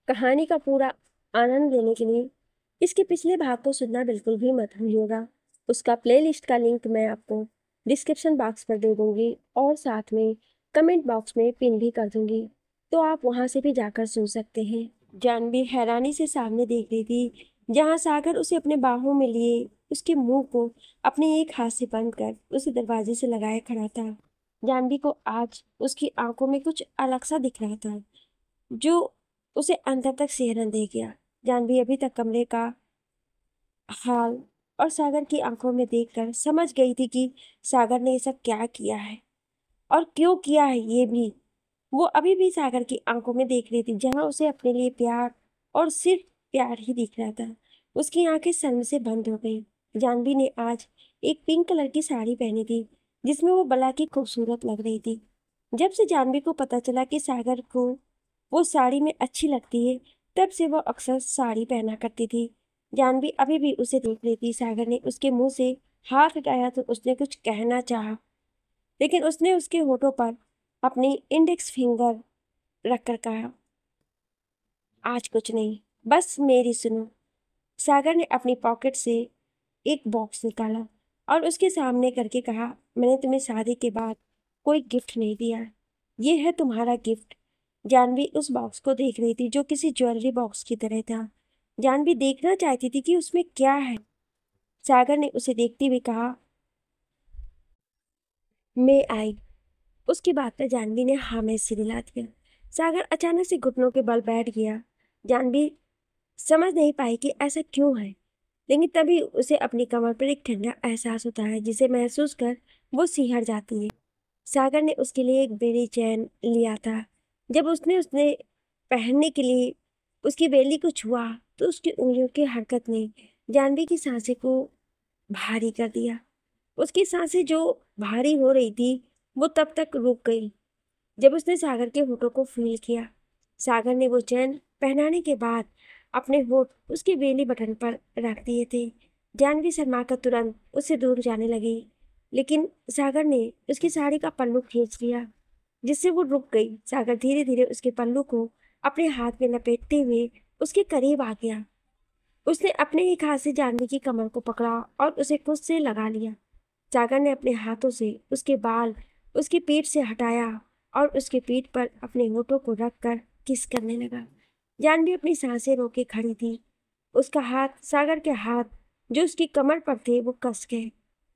कहानी का पूरा आनंद लेने के लिए इसके पिछले भाग को सुनना बिल्कुल भी मत भूलिएगा। उसका प्लेलिस्ट का लिंक मैं आपको डिस्क्रिप्शन बॉक्स पर दे दूंगी और साथ में कमेंट बॉक्स में पिन भी कर दूंगी, तो आप वहां से भी जाकर सुन सकते हैं। जानवी हैरानी से सामने देख रही थी, जहां सागर उसे अपने बाहों में लिए उसके मुंह को अपने एक हाथ से बंद कर उसे दरवाजे से लगाए खड़ा था। जानवी को आज उसकी आंखों में कुछ अलग सा दिख रहा था, जो उसे अंदर तक सिहरन दे गया। जानवी अभी तक कमरे का हाल और सागर की आंखों में देखकर समझ गई थी कि सागर ने ये सब क्या किया है और क्यों किया है। ये भी वो अभी भी सागर की आंखों में देख रही थी, जहां उसे अपने लिए प्यार और सिर्फ प्यार ही दिख रहा था। उसकी आंखें शर्म से बंद हो गई। जानवी ने आज एक पिंक कलर की साड़ी पहनी थी, जिसमें वो बला की खूबसूरत लग रही थी। जब से जानवी को पता चला कि सागर को वो साड़ी में अच्छी लगती है, तब से वो अक्सर साड़ी पहना करती थी। जानवी अभी भी उसे देख रही थी। सागर ने उसके मुंह से हाथ हटाया तो उसने कुछ कहना चाहा, लेकिन उसने उसके होठों पर अपनी इंडेक्स फिंगर रखकर कहा, आज कुछ नहीं, बस मेरी सुनो। सागर ने अपनी पॉकेट से एक बॉक्स निकाला और उसके सामने करके कहा, मैंने तुम्हें शादी के बाद कोई गिफ्ट नहीं दिया, ये है तुम्हारा गिफ्ट। जानवी उस बॉक्स को देख रही थी, जो किसी ज्वेलरी बॉक्स की तरह था। जानवी देखना चाहती थी कि उसमें क्या है। सागर ने उसे देखते हुए कहा, मैं आई। उसकी बात पर जानवी ने हाँ में सिर हिला दिया। सागर अचानक से घुटनों के बल बैठ गया। जानवी समझ नहीं पाई कि ऐसा क्यों है, लेकिन तभी उसे अपनी कमर पर एक ठंडा एहसास होता है, जिसे महसूस कर वो सिहर जाती है। सागर ने उसके लिए एक बेली चैन लिया था। जब उसने उसने पहनने के लिए उसकी बेली को छुआ, तो उसकी उंगलियों की हरकत ने जानवी की सांसें को भारी कर दिया। उसकी सांसें जो भारी हो रही थी, वो तब तक रुक गई जब उसने सागर के होठों को फील किया। सागर ने वो चैन पहनाने के बाद अपने होठ उसके बेली बटन पर रख दिए थे। जानवी शर्मा कर तुरंत उससे दूर जाने लगी, लेकिन सागर ने उसकी साड़ी का पल्लू खींच लिया, जिससे वो रुक गई। सागर धीरे धीरे उसके पल्लू को अपने हाथ में लपेटते हुए उसके करीब आ गया। उसने अपने एक हाथ से जानवी की कमर को पकड़ा और उसे खुद से लगा लिया। सागर ने अपने हाथों से उसके बाल उसकी पीठ से हटाया और उसके पीठ पर अपने होठों को रखकर किस करने लगा। जानवी अपनी सांसें रोके खड़ी थी। उसका हाथ सागर के हाथ जो उसकी कमर पर थे वो कस गए।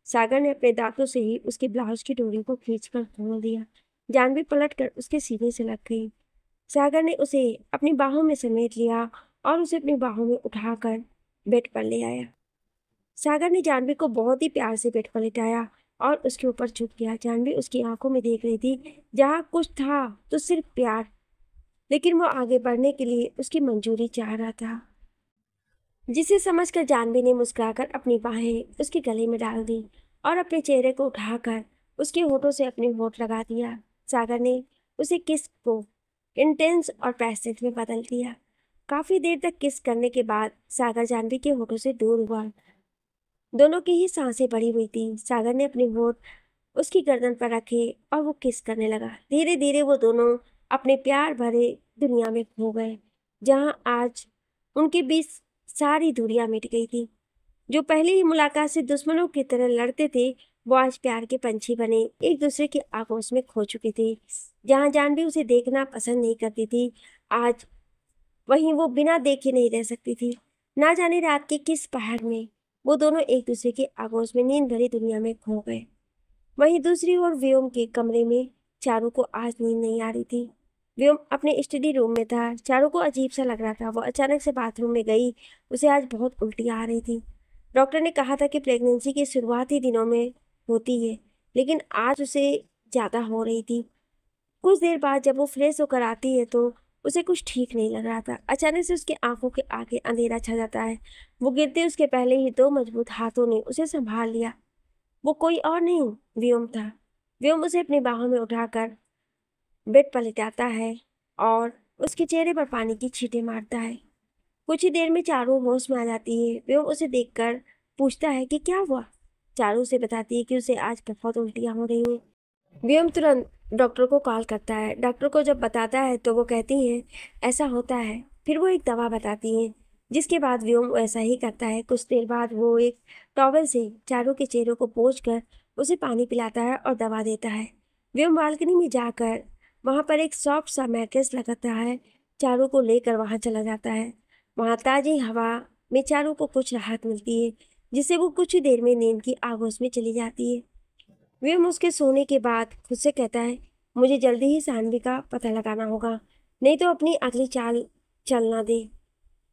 सागर ने अपने दांतों से ही उसके ब्लाउज की डोरी को खींचकर खोल दिया। जानवी पलटकर उसके सीने से लग गई। सागर ने उसे अपनी बाहों में समेट लिया और उसे अपनी बाहों में उठाकर बेड पर ले आया। सागर ने जानवी को बहुत ही प्यार से बेड पर लिटाया और उसके ऊपर झुक गया। जानवी उसकी आंखों में देख रही थी, जहां कुछ था तो सिर्फ प्यार, लेकिन वो आगे बढ़ने के लिए उसकी मंजूरी चाह रहा था, जिसे समझकर जानवी ने मुस्कुराकर अपनी बाहें उसके गले में डाल दी और अपने चेहरे को उठाकर उसके होठों से अपने होठ लगा दिया। सागर ने उसे किस को इंटेंस और पैशनेट में बदल दिया। काफी देर तक किस करने के बाद सागर जानवी के होठों से दूर हुआ। दोनों की ही सांसें बढ़ी हुई थी। सागर ने अपने होठ उसकी गर्दन पर रखे और वो किस करने लगा। धीरे धीरे वो दोनों अपने प्यार भरे दुनिया में खो गए, जहां आज उनके बीच सारी दूरियां मिट गई थी। जो पहले ही मुलाकात से दुश्मनों की तरह लड़ते थे, वो आज प्यार के पंछी बने एक दूसरे के आगोश में खो चुके थे। जहां जानवी उसे देखना पसंद नहीं करती थी, आज वहीं वो बिना देखे नहीं रह सकती थी। ना जाने रात के किस पहर में वो दोनों एक दूसरे के आगोश में नींद भरी दुनिया में खो गए। वहीं दूसरी ओर व्योम के कमरे में चारू को आज नींद नहीं आ रही थी। व्योम अपने स्टडी रूम में था। चारू को अजीब सा लग रहा था। वो अचानक से बाथरूम में गई। उसे आज बहुत उल्टी आ रही थी। डॉक्टर ने कहा था कि प्रेगनेंसी के शुरुआती दिनों में होती है, लेकिन आज उसे ज़्यादा हो रही थी। कुछ देर बाद जब वो फ्रेश होकर आती है, तो उसे कुछ ठीक नहीं लग रहा था। अचानक से उसकी आंखों के आगे अंधेरा छा जाता है। वो गिरते उसके पहले ही दो मजबूत हाथों ने उसे संभाल लिया। वो कोई और नहीं, व्योम था। व्योम उसे अपनी बाहों में उठाकर बेड पर लिटाता है और उसके चेहरे पर पानी की छींटे मारता है। कुछ ही देर में चारू होश में आ जाती है। व्योम उसे देखकर पूछता है कि क्या हुआ। चारू उसे बताती है कि उसे आज बहुत उल्टियां हो रही हैं। व्योम तुरंत डॉक्टर को कॉल करता है। डॉक्टर को जब बताता है तो वो कहती है, ऐसा होता है, फिर वो एक दवा बताती हैं, जिसके बाद व्योम ऐसा ही करता है। कुछ देर बाद वो एक टॉवल से चारों के चेहरों को पोंछकर उसे पानी पिलाता है और दवा देता है। व्योम बालकनी में जाकर वहाँ पर एक सॉफ्ट सा मैट्रेस लगाता है, चारों को लेकर वहाँ चला जाता है। वहाँ ताज़ी हवा में चारों को कुछ राहत मिलती है, जिससे वो कुछ ही देर में नींद की आगोश में चली जाती है। व्योम उसके सोने के बाद खुद से कहता है, मुझे जल्दी ही सानवी का पता लगाना होगा, नहीं तो अपनी अगली चाल चलना दे।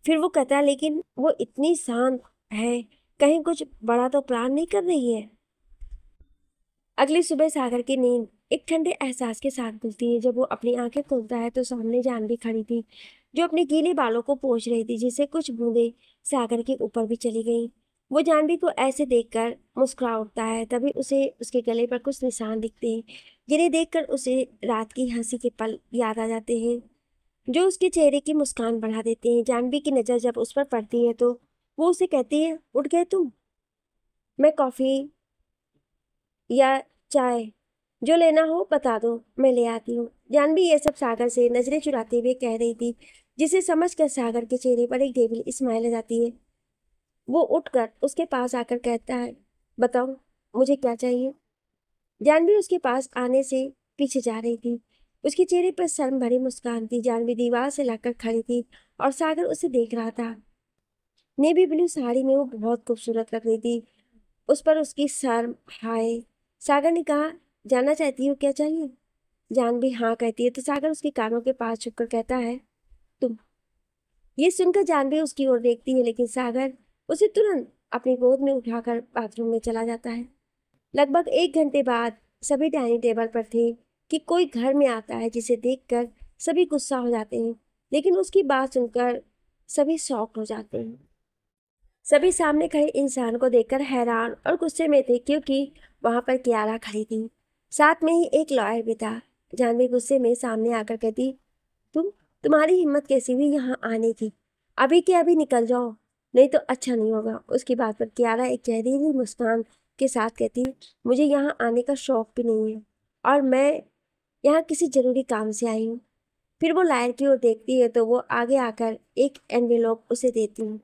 फिर वो कहता है, लेकिन वो इतनी शांत है, कहीं कुछ बड़ा तो प्लान नहीं कर रही है। अगली सुबह सागर की नींद एक ठंडे एहसास के साथ खुलती है। जब वो अपनी आंखें खोलता है तो सामने जानवी खड़ी थी, जो अपने गीले बालों को पोंछ रही थी, जिससे कुछ बूंदें सागर के ऊपर भी चली गईं। वो जानवी को ऐसे देखकर मुस्कुरा उठता है। तभी उसे उसके गले पर कुछ निशान दिखते हैं, जिन्हें देखकर उसे रात की हंसी के पल याद आ जाते हैं, जो उसके चेहरे की मुस्कान बढ़ा देते हैं। जानवी की नज़र जब उस पर पड़ती है तो वो उसे कहती है, उठ गए तुम? मैं कॉफ़ी या चाय, जो लेना हो बता दो, मैं ले आती हूँ। जानवी ये सब सागर से नजरें चुराते हुए कह रही थी, जिसे समझकर सागर के चेहरे पर एक डेविल स्माइल आ जाती है। वो उठकर उसके पास आकर कहता है, बताओ मुझे क्या चाहिए? जानवी उसके पास आने से पीछे जा रही थी। उसके चेहरे पर शर्म भरी मुस्कान थी। जानवी दीवार से लगकर खड़ी थी और सागर उसे देख रहा था। नेवी ब्लू साड़ी में वो बहुत खूबसूरत लग रही थी। उस पर उसकी शर्म हाय। सागर ने कहा, जानना चाहती हो क्या चाहिए? जानवी हाँ कहती है तो सागर उसके कानों के पास छुपकर कहता है, तुम। ये सुनकर जानवी उसकी ओर देखती है, लेकिन सागर उसे तुरंत अपनी गोद में उठाकर बाथरूम में चला जाता है। लगभग 1 घंटे बाद सभी डाइनिंग टेबल पर थे कि कोई घर में आता है, जिसे देखकर सभी गुस्सा हो जाते हैं, लेकिन उसकी बात सुनकर सभी शॉक्ड हो जाते हैं। सभी सामने खड़े इंसान को देखकर हैरान और गुस्से में थे, क्योंकि वहां पर कियारा खड़ी थी, साथ में ही एक लॉयर भी था। जानवी गुस्से में सामने आकर कहती, तुम्हारी हिम्मत कैसी हुई यहाँ आने की? अभी के अभी निकल जाओ, नहीं तो अच्छा नहीं होगा। उसकी बात पर कियारा एक जहरीली मुस्कान के साथ कहती, मुझे यहाँ आने का शौक भी नहीं है, और मैं यहाँ किसी जरूरी काम से आई हूँ। फिर वो लायर की ओर देखती है तो वो आगे आकर एक एनवेलॉप उसे देती हूँ।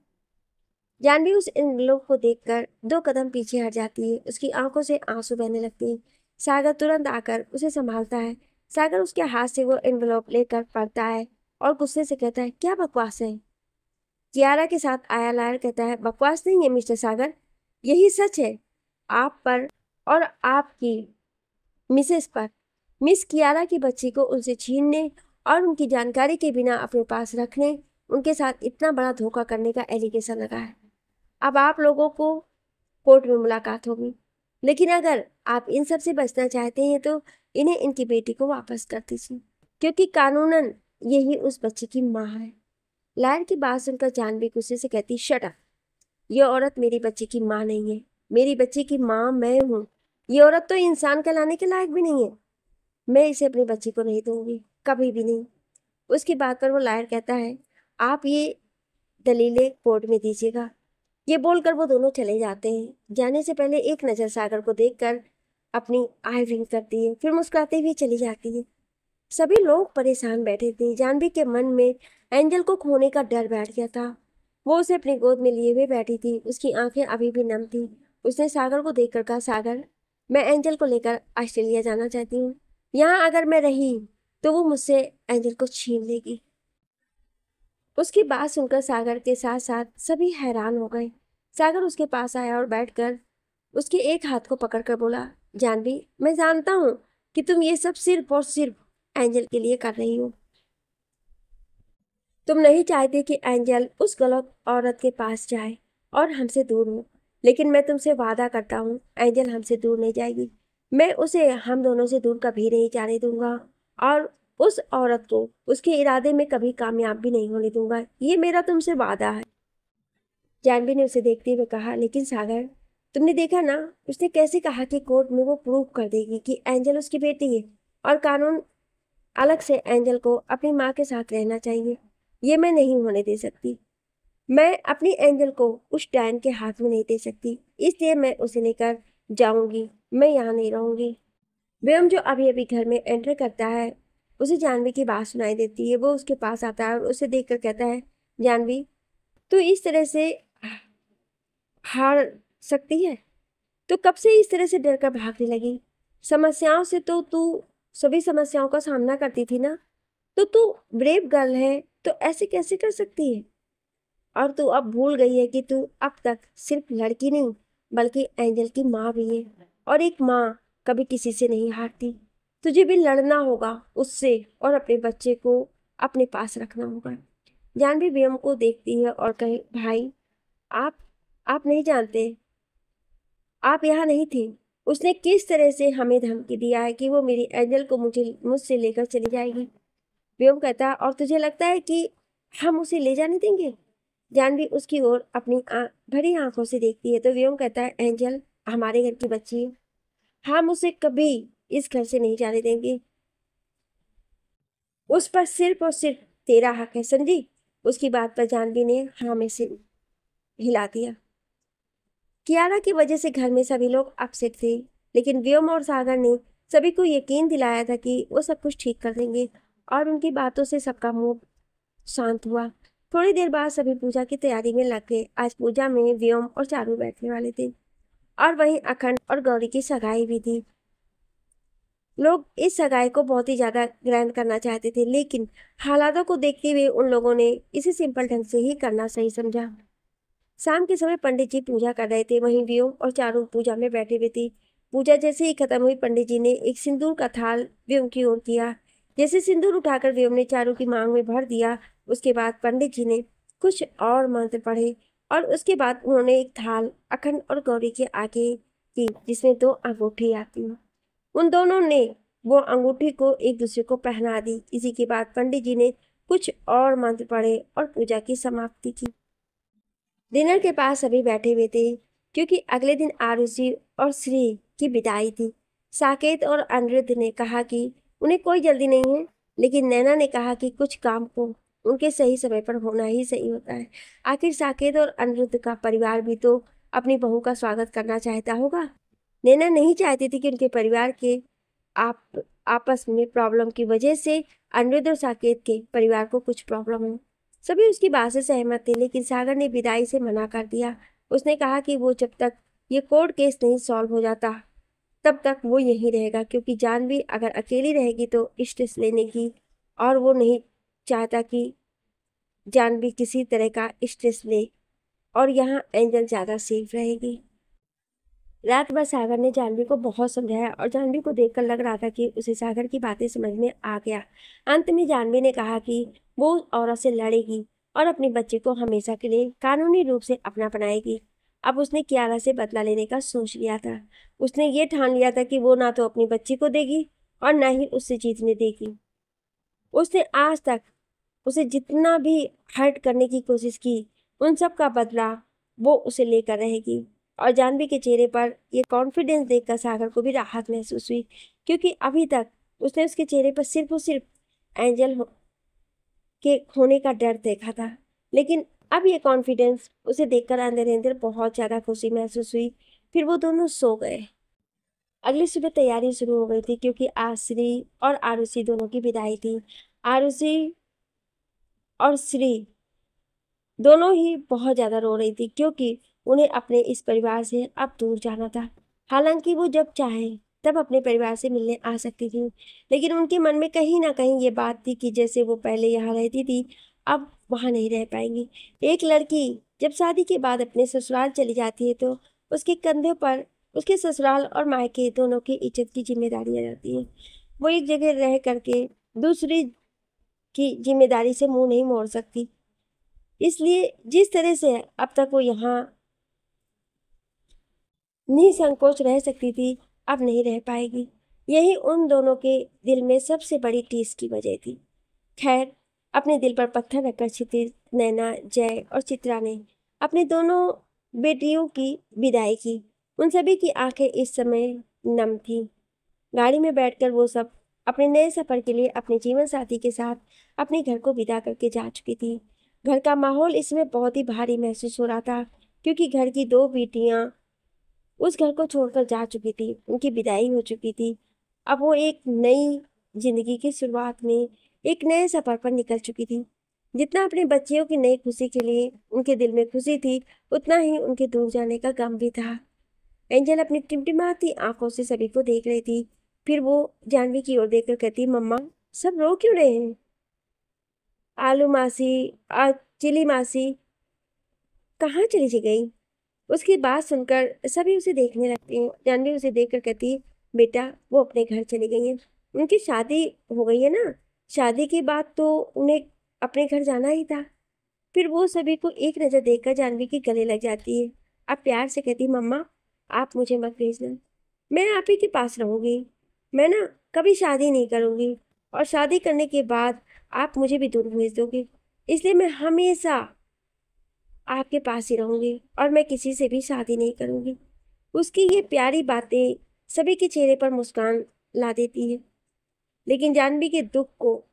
जानवी उस एनवेलॉप को देखकर 2 कदम पीछे हट जाती है। उसकी आंखों से आंसू बहने लगते हैं। सागर तुरंत आकर उसे संभालता है। सागर उसके हाथ से वो एनवेलॉप लेकर पढ़ता है और गुस्से से कहता है, क्या बकवास है? कियारा के साथ आया लायर कहता है, बकवास नहीं है मिस्टर सागर, यही सच है। आप पर और आपकी मिसेस पर, मिस कियारा की बच्ची को उनसे छीनने और उनकी जानकारी के बिना अपने पास रखने, उनके साथ इतना बड़ा धोखा करने का एलिगेशन लगा है। अब आप लोगों को कोर्ट में मुलाकात होगी, लेकिन अगर आप इन सब से बचना चाहते हैं तो इन्हें इनकी बेटी को वापस कर दीजिए, क्योंकि कानूनन यही उस बच्चे की माँ है। लायर की बात सुनकर जानवी गुस्से से कहती, शट अप, ये औरत मेरी बच्ची की माँ नहीं है, मेरी बच्ची की माँ मैं हूँ। ये औरत तो इंसान कहलाने के लायक भी नहीं है। मैं इसे अपनी बच्ची को नहीं दूंगी, कभी भी नहीं। उसकी बात पर वो लायर कहता है, आप ये दलीलें कोर्ट में दीजिएगा। ये बोलकर वो दोनों चले जाते हैं। जाने से पहले एक नज़र सागर को देखकर अपनी आई विंक करती है, फिर मुस्कुराते हुए चली जाती है। सभी लोग परेशान बैठे थे। जानवी के मन में एंजल को खोने का डर बैठ गया था। वो उसे अपनी गोद में लिए हुए बैठी थी। उसकी आंखें अभी भी नम थी। उसने सागर को देखकर कहा, सागर, मैं एंजल को लेकर ऑस्ट्रेलिया जाना चाहती हूँ। यहाँ अगर मैं रही तो वो मुझसे एंजल को छीन लेगी। उसकी बात सुनकर सागर के साथ साथ सभी हैरान हो गए। सागर उसके पास आया और बैठकर उसके एक हाथ को पकड़कर बोला, जानवी, मैं जानता हूँ कि तुम ये सब सिर्फ और सिर्फ एंजल के लिए कर रही हो। तुम नहीं चाहती कि एंजल उस गलत औरत के पास जाए और हमसे दूर हो, लेकिन मैं तुमसे वादा करता हूँ, एंजल हमसे दूर नहीं जाएगी। मैं उसे हम दोनों से दूर कभी नहीं जाने दूंगा, और उस औरत को उसके इरादे में कभी कामयाब भी नहीं होने दूंगा। ये मेरा तुमसे वादा है। जानवी ने उसे देखते हुए कहा, लेकिन सागर, तुमने देखा ना, उसने कैसे कहा कि कोर्ट में वो प्रूव कर देगी कि एंजल उसकी बेटी है, और कानून अलग से एंजल को अपनी माँ के साथ रहना चाहिए। ये मैं नहीं होने दे सकती। मैं अपनी एंजल को उस डैन के हाथ में नहीं दे सकती, इसलिए मैं उसे लेकर जाऊंगी। मैं यहाँ नहीं रहूंगी। व्योम, जो अभी अभी घर में एंटर करता है, उसे जानवी की बात सुनाई देती है। वो उसके पास आता है और उसे देखकर कहता है, जानवी, तू इस तरह से हार सकती है? तो कब से इस तरह से डर कर भागने लगी? समस्याओं से तो तू सभी समस्याओं का सामना करती थी ना। तो तू ब्रेव गर्ल है, तो ऐसे कैसे कर सकती है? और तू अब भूल गई है कि तू अब तक सिर्फ लड़की नहीं बल्कि एंजल की माँ भी है। और एक माँ कभी किसी से नहीं हारती। तुझे भी लड़ना होगा उससे और अपने बच्चे को अपने पास रखना होगा। जानवी व्योम को देखती है और कहे, भाई, आप आप नहीं जानते, आप यहाँ नहीं थी। उसने किस तरह से हमें धमकी दिया है कि वो मेरी एंजल को मुझसे लेकर चली जाएगी। व्योम कहता, और तुझे लगता है कि हम उसे ले जाने देंगे? जानवी उसकी ओर अपनी भरी आंखों से देखती है तो व्योम कहता है, एंजल हमारे घर की बच्ची है, हम उसे कभी इस घर से नहीं जाने देंगे। उस पर सिर्फ और सिर्फ तेरा हक है, समझी? उसकी बात पर जानवी ने हाँ में से हिला दिया। कियारा की वजह से घर में सभी लोग अपसेट थे, लेकिन व्योम और सागर ने सभी को यकीन दिलाया था कि वो सब कुछ ठीक कर देंगे और उनकी बातों से सबका मूड शांत हुआ। थोड़ी देर बाद सभी पूजा की तैयारी में लग गए। आज पूजा में व्योम और चारू बैठने वाले थे और वहीं अखंड और गौरी की सगाई भी थी। लोग इस सगाई को बहुत ही ज्यादा ग्रैंड करना चाहते थे, लेकिन हालातों को देखते हुए उन लोगों ने इसे सिंपल ढंग से ही करना सही समझा। शाम के समय पंडित जी पूजा कर रहे थे, वहीं व्योम और चारू पूजा में बैठे हुए थे। पूजा जैसे ही खत्म हुई, पंडित जी ने एक सिंदूर का थाल व्योम की ओर किया। जैसे सिंदूर उठाकर व्योम ने चारू की मांग में भर दिया, उसके बाद पंडित जी ने कुछ और मंत्र पढ़े और उसके बाद उन्होंने एक थाल अखंड और गौरी के आगे की, जिसमें 2 अंगूठी आती हैं। उन दोनों ने वो अंगूठी को एक दूसरे को पहना दी। इसी के बाद पंडित जी ने कुछ और मंत्र पढ़े और पूजा की समाप्ति की। डिनर के पास सभी बैठे हुए थे क्योंकि अगले दिन आरुषि और श्री की विदाई थी। साकेत और अनिरुद्ध ने कहा कि उन्हें कोई जल्दी नहीं है, लेकिन नैना ने कहा कि कुछ काम को उनके सही समय पर होना ही सही होता है। आखिर साकेत और अनिरुद्ध का परिवार भी तो अपनी बहू का स्वागत करना चाहता होगा। नैना नहीं चाहती थी कि उनके परिवार के आपस में प्रॉब्लम की वजह से अनिरुद्ध और साकेत के परिवार को कुछ प्रॉब्लम हो। सभी उसकी बात से सहमत थे, लेकिन सागर ने विदाई से मना कर दिया। उसने कहा कि वो जब तक ये कोर्ट केस नहीं सॉल्व हो जाता तब तक वो यहीं रहेगा, क्योंकि जानवी अगर अकेली रहेगी तो स्ट्रेस लेने की, और वो नहीं चाहता कि जानवी किसी तरह का स्ट्रेस ले, और यहाँ एंजल ज़्यादा सेफ रहेगी। रात भर सागर ने जानवी को बहुत समझाया और जानवी को देखकर लग रहा था कि उसे सागर की बातें समझ में आ गया। अंत में जानवी ने कहा कि वो औरत से लड़ेगी और अपने बच्चे को हमेशा के लिए कानूनी रूप से अपना बनाएगी। अब उसने कियारा से बदला लेने का सोच लिया था। उसने ये ठान लिया था कि वो ना तो अपनी बच्ची को देगी और ना ही उससे जीतने देगी। उसने आज तक उसे जितना भी हर्ट करने की कोशिश की, उन सब का बदला वो उसे लेकर रहेगी। और जानवी के चेहरे पर ये कॉन्फिडेंस देखकर सागर को भी राहत महसूस हुई, क्योंकि अभी तक उसने उसके चेहरे पर सिर्फ और सिर्फ के खोने का डर देखा था। लेकिन अब ये कॉन्फिडेंस उसे देखकर अंदर अंदर बहुत ज़्यादा खुशी महसूस हुई। फिर वो दोनों सो गए। अगली सुबह तैयारी शुरू हो गई थी, क्योंकि आश्री और आरुषि दोनों की विदाई थी। आरुषि और श्री दोनों ही बहुत ज़्यादा रो रही थी, क्योंकि उन्हें अपने इस परिवार से अब दूर जाना था। हालांकि वो जब चाहे तब अपने परिवार से मिलने आ सकती थी, लेकिन उनके मन में कहीं ना कहीं ये बात थी कि जैसे वो पहले यहाँ रहती थी अब वहाँ नहीं रह पाएंगी। एक लड़की जब शादी के बाद अपने ससुराल चली जाती है तो उसके कंधे पर उसके ससुराल और मायके दोनों की इज्जत की जिम्मेदारी आ जाती है। वो एक जगह रह करके दूसरी की जिम्मेदारी से मुंह नहीं मोड़ सकती। इसलिए जिस तरह से अब तक वो यहाँ निसंकोच रह सकती थी, अब नहीं रह पाएगी। यही उन दोनों के दिल में सबसे बड़ी टीस की वजह थी। खैर, अपने दिल पर पत्थर रखकर क्षितिज, नैना, जय और चित्रा ने अपने दोनों बेटियों की विदाई की। उन सभी की आंखें इस समय नम थीं। गाड़ी में बैठकर वो सब अपने नए सफर के लिए अपने जीवन साथी के साथ अपने घर को विदा करके जा चुकी थी। घर का माहौल इसमें बहुत ही भारी महसूस हो रहा था, क्योंकि घर की 2 बेटियां उस घर को छोड़कर जा चुकी थी। उनकी विदाई हो चुकी थी। अब वो एक नई जिंदगी की शुरुआत में एक नए सफर पर निकल चुकी थी। जितना अपने बच्चियों की नई खुशी के लिए उनके दिल में खुशी थी, उतना ही उनके दूर जाने का गम भी था। एंजल अपनी टिमटिमाती आंखों से सभी को देख रही थी। फिर वो जानवी की ओर देखकर कहती, मम्मा सब रो क्यों रहे हैं? आलू मासी, चिली मासी कहाँ चली गई? उसकी बात सुनकर सभी उसे देखने लगते हैं। जानवी उसे देखकर कहती है, बेटा वो अपने घर चली गई हैं, उनकी शादी हो गई है ना। शादी के बाद तो उन्हें अपने घर जाना ही था। फिर वो सभी को एक नज़र देखकर जानवी के गले लग जाती है। अब प्यार से कहती, मम्मा आप मुझे मत भेजना, मैं आप ही के पास रहूँगी। मैं ना कभी शादी नहीं करूँगी, और शादी करने के बाद आप मुझे भी दूर भेज दोगे, इसलिए मैं हमेशा आपके पास ही रहूँगी और मैं किसी से भी शादी नहीं करूँगी। उसकी ये प्यारी बातें सभी के चेहरे पर मुस्कान ला देती है, लेकिन जानवी के दुख को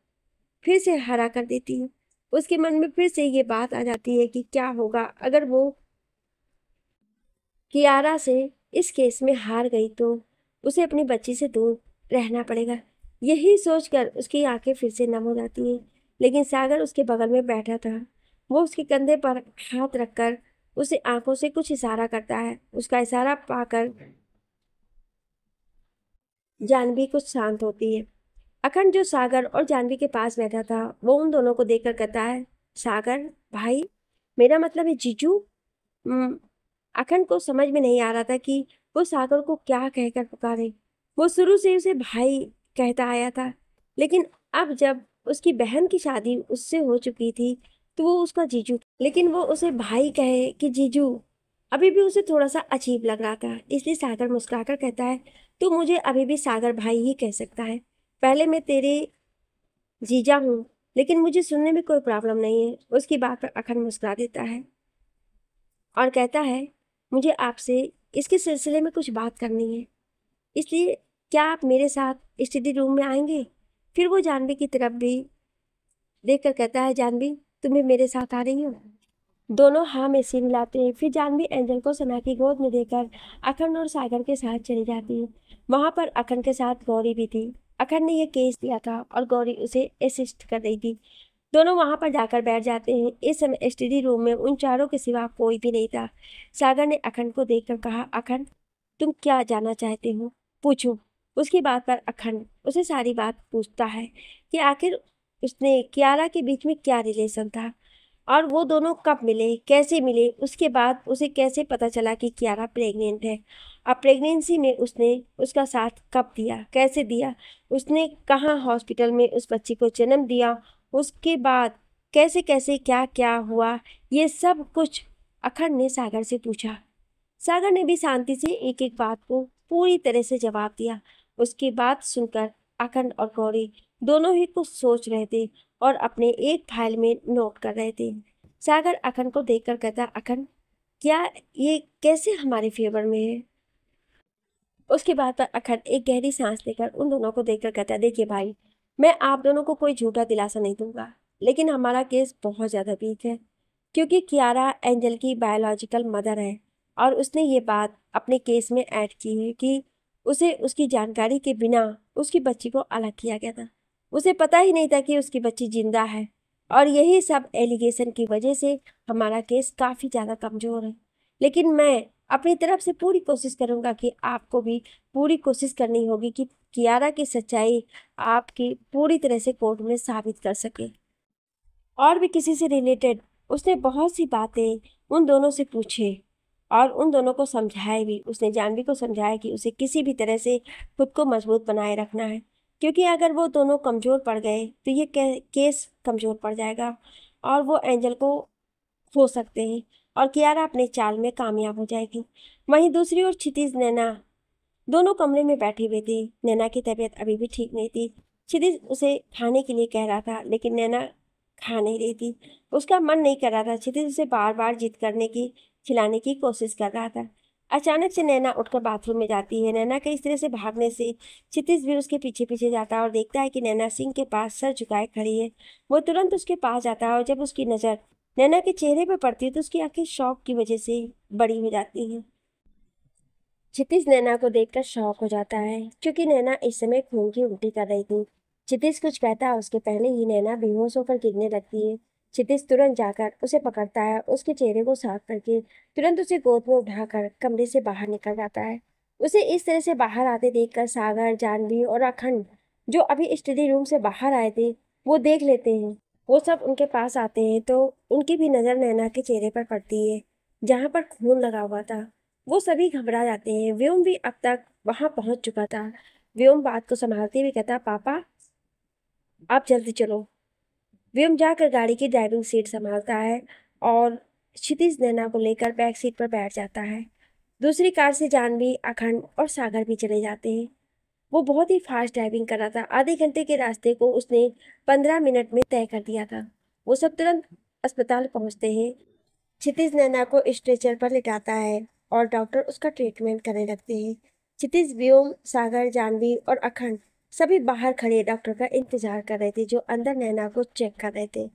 फिर से हरा कर देती है। उसके मन में फिर से ये बात आ जाती है कि क्या होगा अगर वो कियारा से इस केस में हार गई तो उसे अपनी बच्ची से दूर रहना पड़ेगा। यही सोचकर उसकी आंखें फिर से नम हो जाती हैं। लेकिन सागर उसके बगल में बैठा था। वो उसके कंधे पर हाथ रखकर उसे आंखों से कुछ इशारा करता है। उसका इशारा पाकर जानवी कुछ शांत होती है। अखंड जो सागर और जानवी के पास बैठा था, वो उन दोनों को देखकर कहता है, सागर भाई, मेरा मतलब है जीजू। अखंड को समझ में नहीं आ रहा था कि वो सागर को क्या कहकर पुकारे। वो शुरू से उसे भाई कहता आया था, लेकिन अब जब उसकी बहन की शादी उससे हो चुकी थी तो वो उसका जीजू, लेकिन वो उसे भाई कहे कि जीजू, अभी भी उसे थोड़ा सा अजीब लग रहा था। इसलिए सागर मुस्कुराकर कहता है, तू मुझे अभी भी सागर भाई ही कह सकता है। पहले मैं तेरे जीजा हूँ, लेकिन मुझे सुनने में कोई प्रॉब्लम नहीं है। उसकी बात पर अखंड मुस्कुरा देता है और कहता है, मुझे आपसे इसके सिलसिले में कुछ बात करनी है, इसलिए क्या आप मेरे साथ स्टडी रूम में आएंगे? फिर वो जानवी की तरफ भी देखकर कहता है, जानवी तुम्हें मेरे साथ आ रही हो? दोनों हाँ में सिर मिलाते हैं। फिर जानवी एंजल को सना की गोद में देकर अखंड और सागर के साथ चली जाती है। वहां पर अखंड के साथ गौरी भी थी। अखंड ने यह केस दिया था और गौरी उसे असिस्ट कर रही थी। दोनों वहां पर जाकर बैठ जाते हैं। इस समय एसटीडी रूम में उन चारों के सिवा कोई भी नहीं था। सागर ने अखंड को देखकर कहा, अखंड तुम क्या जानना चाहते हो, पूछो। उसकी बात पर अखंड उसे सारी बात पूछता है कि आखिर उसने कियारा के बीच में क्या रिलेशन था और वो दोनों कब मिले, कैसे मिले। उसके बाद उसे कैसे पता चला कि कियारा प्रेग्नेंट है, और प्रेगनेंसी में उसने उसका साथ कब दिया, कैसे दिया, उसने कहाँ हॉस्पिटल में उस बच्ची को जन्म दिया, उसके बाद कैसे कैसे क्या क्या हुआ। ये सब कुछ अखंड ने सागर से पूछा। सागर ने भी शांति से एक एक बात को पूरी तरह से जवाब दिया। उसकी बात सुनकर अखंड और गौरी दोनों ही कुछ सोच रहे थे और अपने एक फाइल में नोट कर रहे थे। सागर अखंड को देखकर कहता, अखंड क्या ये कैसे हमारे फेवर में है? उसके बाद पर अखंड एक गहरी सांस लेकर उन दोनों को देखकर कहता, देखिए भाई, मैं आप दोनों को कोई झूठा दिलासा नहीं दूंगा, लेकिन हमारा केस बहुत ज़्यादा वीक है, क्योंकि कियारा एंजल की बायोलॉजिकल मदर है और उसने ये बात अपने केस में ऐड की है कि उसे उसकी जानकारी के बिना उसकी बच्ची को अलग किया गया था। उसे पता ही नहीं था कि उसकी बच्ची जिंदा है, और यही सब एलिगेशन की वजह से हमारा केस काफ़ी ज़्यादा कमज़ोर है। लेकिन मैं अपनी तरफ से पूरी कोशिश करूंगा कि आपको भी पूरी कोशिश करनी होगी कि कियारा की सच्चाई आपकी पूरी तरह से कोर्ट में साबित कर सके। और भी किसी से रिलेटेड उसने बहुत सी बातें उन दोनों से पूछे और उन दोनों को समझाए भी। उसने जानवी को समझाया कि उसे किसी भी तरह से खुद को मजबूत बनाए रखना है, क्योंकि अगर वो दोनों कमज़ोर पड़ गए तो ये केस कमज़ोर पड़ जाएगा और वो एंजल को हो सकते हैं और कियारा अपने चाल में कामयाब हो जाएगी। वहीं दूसरी ओर क्षितिज नैना दोनों कमरे में बैठी हुई थी। नैना की तबीयत अभी भी ठीक नहीं थी। क्षितिज उसे खाने के लिए कह रहा था, लेकिन नैना खा नहीं रही थी। उसका मन नहीं कर रहा था। क्षितिज उसे बार बार जिद करने की खिलाने की कोशिश कर रहा था। अचानक से नैना उठकर बाथरूम में जाती है। नैना के इस तरह से भागने से क्षितिज भी उसके पीछे पीछे जाता है और देखता है कि नैना सिंह के पास सर झुकाए खड़ी है। वो तुरंत उसके पास जाता है और जब उसकी नज़र नैना के चेहरे पर पड़ती है तो उसकी आंखें शौक की वजह से बड़ी हो जाती हैं। क्षितिज नैना को देखकर शौक हो जाता है, क्योंकि नैना इस समय खून की उल्टी कर रही थी। क्षितिज कुछ कहता है उसके पहले ही नैना बेहोश होकर गिरने लगती है। क्षितिज तुरंत जाकर उसे पकड़ता है, उसके चेहरे को साफ करके तुरंत उसे गोद में उठाकर कमरे से बाहर निकल जाता है। उसे इस तरह से बाहर आते देखकर सागर, जानवी और अखंड, जो अभी स्टडी रूम से बाहर आए थे, वो देख लेते हैं। वो सब उनके पास आते हैं तो उनकी भी नजर नैना के चेहरे पर पड़ती है, जहाँ पर खून लगा हुआ था। वो सभी घबरा जाते हैं। व्योम भी अब तक वहां पहुंच चुका था। व्योम बात को संभालते हुए कहता, पापा आप जल्दी चलो। व्योम जाकर गाड़ी की ड्राइविंग सीट संभालता है और क्षितिज नैना को लेकर बैक सीट पर बैठ जाता है। दूसरी कार से जानवी, अखंड और सागर भी चले जाते हैं। वो बहुत ही फास्ट ड्राइविंग कर रहा था। आधे घंटे के रास्ते को उसने 15 मिनट में तय कर दिया था। वो सब तुरंत अस्पताल पहुंचते हैं। क्षितिज नैना को स्ट्रेचर पर लिटाता है और डॉक्टर उसका ट्रीटमेंट करने लगते हैं। क्षितिज, व्योम, सागर, जानवी और अखंड सभी बाहर खड़े डॉक्टर का इंतजार कर रहे थे, जो अंदर नैना को चेक कर रहे थे।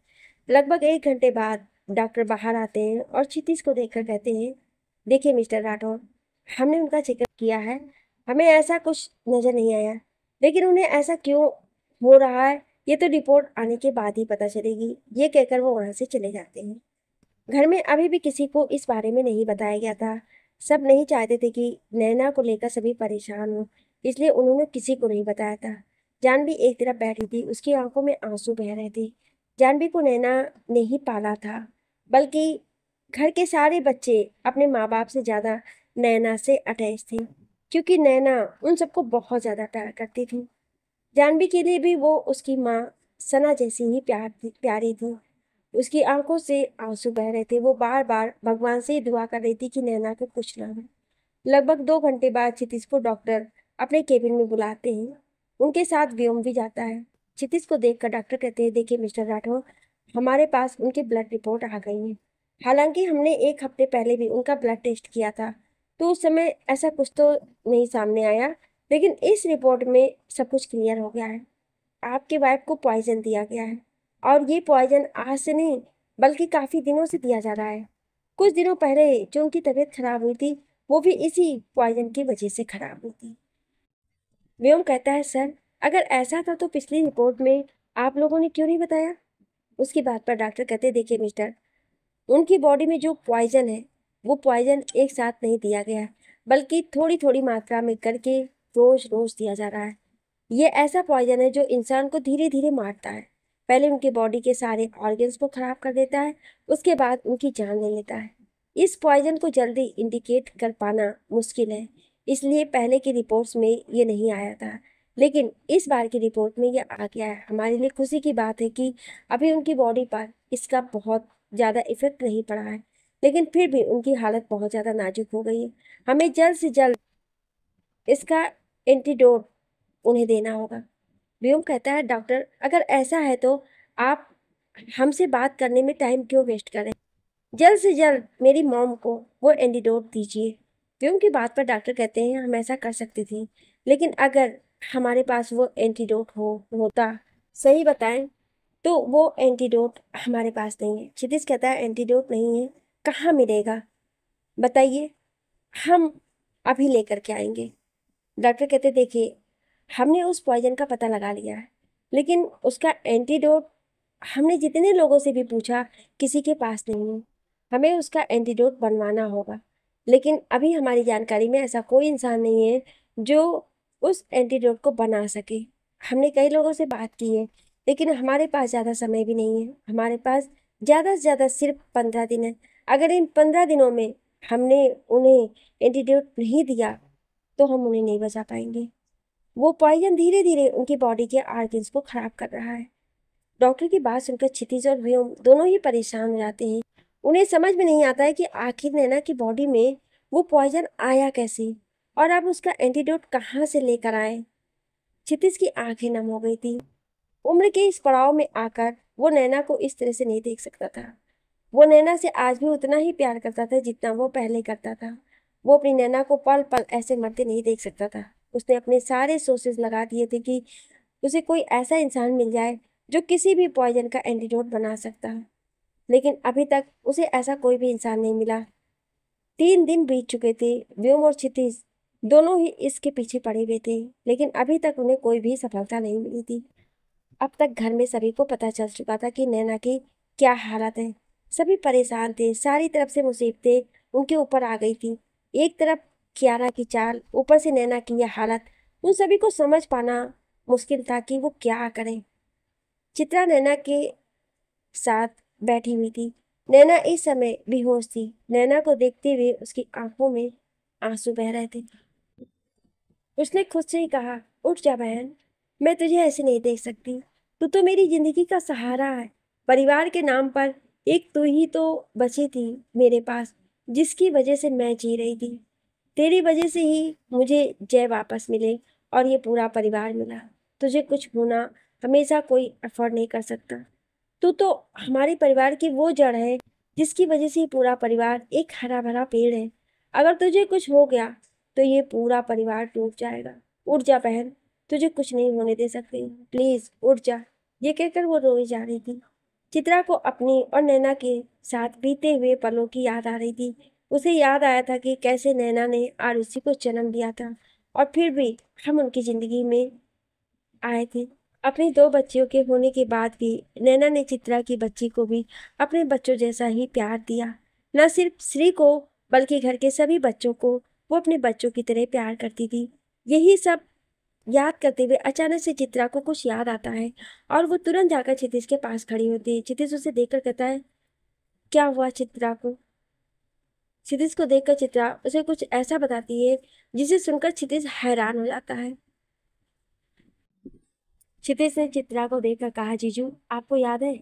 लगभग 1 घंटे बाद डॉक्टर बाहर आते हैं और क्षितिज को देखकर कहते हैं, देखिए मिस्टर राठौर, हमने उनका चेकअप किया है, हमें ऐसा कुछ नजर नहीं आया, लेकिन उन्हें ऐसा क्यों हो रहा है ये तो रिपोर्ट आने के बाद ही पता चलेगी। ये कहकर वो वहां से चले जाते हैं। घर में अभी भी किसी को इस बारे में नहीं बताया गया था। सब नहीं चाहते थे कि नैना को लेकर सभी परेशान हो, इसलिए उन्होंने किसी को नहीं बताया था। जानवी एक तरफ बैठी थी, उसकी आंखों में आंसू बह रहे थे। जानवी को नैना ने ही पाला था, बल्कि घर के सारे बच्चे अपने माँ बाप से ज्यादा नैना से अटैच थे, क्योंकि नैना उन सबको बहुत ज्यादा प्यार करती थी। जानवी के लिए भी वो उसकी माँ सना जैसी ही प्यारी थी। उसकी आंखों से आंसू बह रहे थे। वो बार बार भगवान से दुआ कर रही थी कि नैना को कुछ ना हो। लगभग 2 घंटे बाद क्षितिज को डॉक्टर अपने केबिन में बुलाते हैं। उनके साथ व्योम भी जाता है। क्षितिज को देखकर डॉक्टर कहते हैं, देखिए मिस्टर राठौर, हमारे पास उनकी ब्लड रिपोर्ट आ गई है। हालांकि हमने 1 हफ्ते पहले भी उनका ब्लड टेस्ट किया था, तो उस समय ऐसा कुछ तो नहीं सामने आया, लेकिन इस रिपोर्ट में सब कुछ क्लियर हो गया है। आपके वाइफ को पॉइजन दिया गया है, और ये पॉइजन आज से नहीं बल्कि काफी दिनों से दिया जा रहा है। कुछ दिनों पहले जो उनकी तबीयत खराब हुई थी, वो भी इसी पॉइजन की वजह से खराब हुई थी। व्योम कहता है, सर अगर ऐसा था तो पिछली रिपोर्ट में आप लोगों ने क्यों नहीं बताया? उसकी बात पर डॉक्टर कहते, देखिए मिस्टर, उनकी बॉडी में जो पॉइजन है, वो पॉइजन एक साथ नहीं दिया गया है, बल्कि थोड़ी थोड़ी मात्रा में करके रोज रोज दिया जा रहा है। ये ऐसा पॉइजन है जो इंसान को धीरे धीरे मारता है। पहले उनकी बॉडी के सारे ऑर्गन्स को खराब कर देता है, उसके बाद उनकी जान ले लेता है। इस पॉइजन को जल्दी इंडिकेट कर पाना मुश्किल है, इसलिए पहले की रिपोर्ट्स में ये नहीं आया था, लेकिन इस बार की रिपोर्ट में ये आ गया है। हमारे लिए खुशी की बात है कि अभी उनकी बॉडी पर इसका बहुत ज़्यादा इफेक्ट नहीं पड़ा है, लेकिन फिर भी उनकी हालत बहुत ज़्यादा नाजुक हो गई है। हमें जल्द से जल्द इसका एंटीडोट उन्हें देना होगा। व्योम कहता है, डॉक्टर अगर ऐसा है तो आप हमसे बात करने में टाइम क्यों वेस्ट करें? जल्द से जल्द मेरी मॉम को वो एंटीडोट दीजिए। व्योम की बात पर डॉक्टर कहते हैं, हम ऐसा कर सकती थी, लेकिन अगर हमारे पास वो एंटीडोट होता, सही बताएं तो वो एंटीडोट हमारे पास नहीं है। क्षितिज कहता है, एंटीडोट नहीं है, कहाँ मिलेगा बताइए, हम अभी लेकर के आएंगे। डॉक्टर कहते, देखिए हमने उस पॉइजन का पता लगा लिया है, लेकिन उसका एंटीडोट हमने जितने लोगों से भी पूछा, किसी के पास नहीं है। हमें उसका एंटीडोट बनवाना होगा, लेकिन अभी हमारी जानकारी में ऐसा कोई इंसान नहीं है जो उस एंटीडोट को बना सके। हमने कई लोगों से बात की है, लेकिन हमारे पास ज़्यादा समय भी नहीं है। हमारे पास ज़्यादा से ज़्यादा सिर्फ 15 दिन है। अगर इन 15 दिनों में हमने उन्हें एंटीडोट नहीं दिया तो हम उन्हें नहीं बचा पाएंगे। वो पॉइजन धीरे धीरे उनकी बॉडी के ऑर्गन्स को खराब कर रहा है। डॉक्टर की बात सुनकर क्षितिज और व्योम दोनों ही परेशान हो जाते हैं। उन्हें समझ में नहीं आता है कि आखिर नैना की बॉडी में वो पॉइजन आया कैसे, और अब उसका एंटीडोट कहाँ से लेकर आए। क्षितिज की आंखें नम हो गई थी। उम्र के इस पड़ाव में आकर वो नैना को इस तरह से नहीं देख सकता था। वो नैना से आज भी उतना ही प्यार करता था जितना वो पहले करता था। वो अपनी नैना को पल पल ऐसे मरते नहीं देख सकता था। उसने अपने सारे सोर्सेज लगा दिए थे कि उसे कोई ऐसा इंसान मिल जाए जो किसी भी पॉइजन का एंटीडोट बना सकता है, लेकिन अभी तक उसे ऐसा कोई भी इंसान नहीं मिला। 3 दिन बीत चुके थे। व्योम और क्षितिज दोनों ही इसके पीछे पड़े हुए थे, लेकिन अभी तक उन्हें कोई भी सफलता नहीं मिली थी। अब तक घर में सभी को पता चल चुका था कि नैना की क्या हालत है। सभी परेशान थे, सारी तरफ से मुसीबतें उनके ऊपर आ गई थी। एक तरफ कियारा की चाल, ऊपर से नैना की यह हालत। उन सभी को समझ पाना मुश्किल था कि वो क्या करें। चित्रा नैना के साथ बैठी हुई थी। नैना इस समय बेहोश थी। नैना को देखते हुए उसकी आंखों में आंसू बह रहे थे। उसने खुद से ही कहा, उठ जा बहन, मैं तुझे ऐसे नहीं देख सकती। तू तो मेरी जिंदगी का सहारा है। परिवार के नाम पर एक तू ही तो बची थी मेरे पास, जिसकी वजह से मैं जी रही थी। तेरी वजह से ही मुझे जय वापस मिले और ये पूरा परिवार मिला। तुझे कुछ होना हमेशा कोई अफोर्ड नहीं कर सकता। तू तो हमारे परिवार की वो जड़ है जिसकी वजह से पूरा परिवार एक हरा भरा पेड़ है। अगर तुझे कुछ हो गया तो ये पूरा परिवार टूट जाएगा। उठ जा बहन, तुझे कुछ नहीं होने दे सकते, प्लीज उठ जा। ये कहकर वो रोई जा रही थी। चित्रा को अपनी और नैना के साथ बीते हुए पलों की याद आ रही थी। उसे याद आया था कि कैसे नैना ने आरुषि को जन्म दिया था और फिर भी हम उनकी जिंदगी में आए थे। अपनी दो बच्चियों के होने के बाद भी नैना ने चित्रा की बच्ची को भी अपने बच्चों जैसा ही प्यार दिया। न सिर्फ श्री को बल्कि घर के सभी बच्चों को वो अपने बच्चों की तरह प्यार करती थी। यही सब याद करते हुए अचानक से चित्रा को कुछ याद आता है और वो तुरंत जाकर क्षितिज के पास खड़ी होती है। क्षितिज उसे देखकर कहता है, क्या हुआ चित्रा को? क्षितिज को देखकर चित्रा उसे कुछ ऐसा बताती है जिसे सुनकर क्षितिज हैरान हो जाता है। क्षितिज ने चित्रा को देखकर कहा, जीजू आपको याद है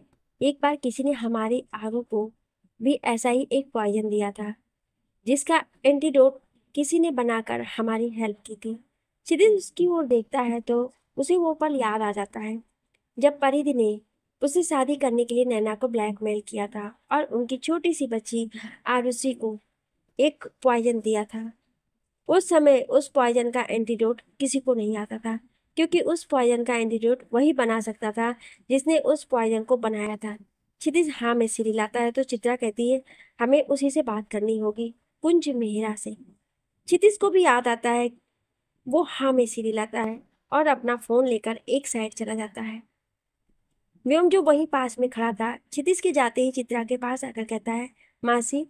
एक बार किसी ने हमारे आरू को भी ऐसा ही एक पॉइजन दिया था जिसका एंटीडोट किसी ने बनाकर हमारी हेल्प की थी। क्षितिज उसकी ओर देखता है तो उसे वो पल याद आ जाता है जब परिधि ने उसे शादी करने के लिए नैना को ब्लैकमेल किया था और उनकी छोटी सी बच्ची आरुषि को एक पॉइजन दिया था। उस समय उस पॉइजन का एंटीडोट किसी को नहीं आता था, क्योंकि उस पॉइजन का एंटीडोट वही बना सकता था जिसने उस पॉइजन को बनाया था। क्षितिज हाँ में सिर हिलाता है तो चित्रा कहती है, हमें उसी से बात करनी होगी, कुंज मेहरा से। क्षितिज को भी याद आता है। वो हाँ में सिर हिलाता है और अपना फोन लेकर एक साइड चला जाता है। व्योम जो वहीं पास में खड़ा था क्षितिज के जाते ही चित्रा के पास आकर कहता है, मासी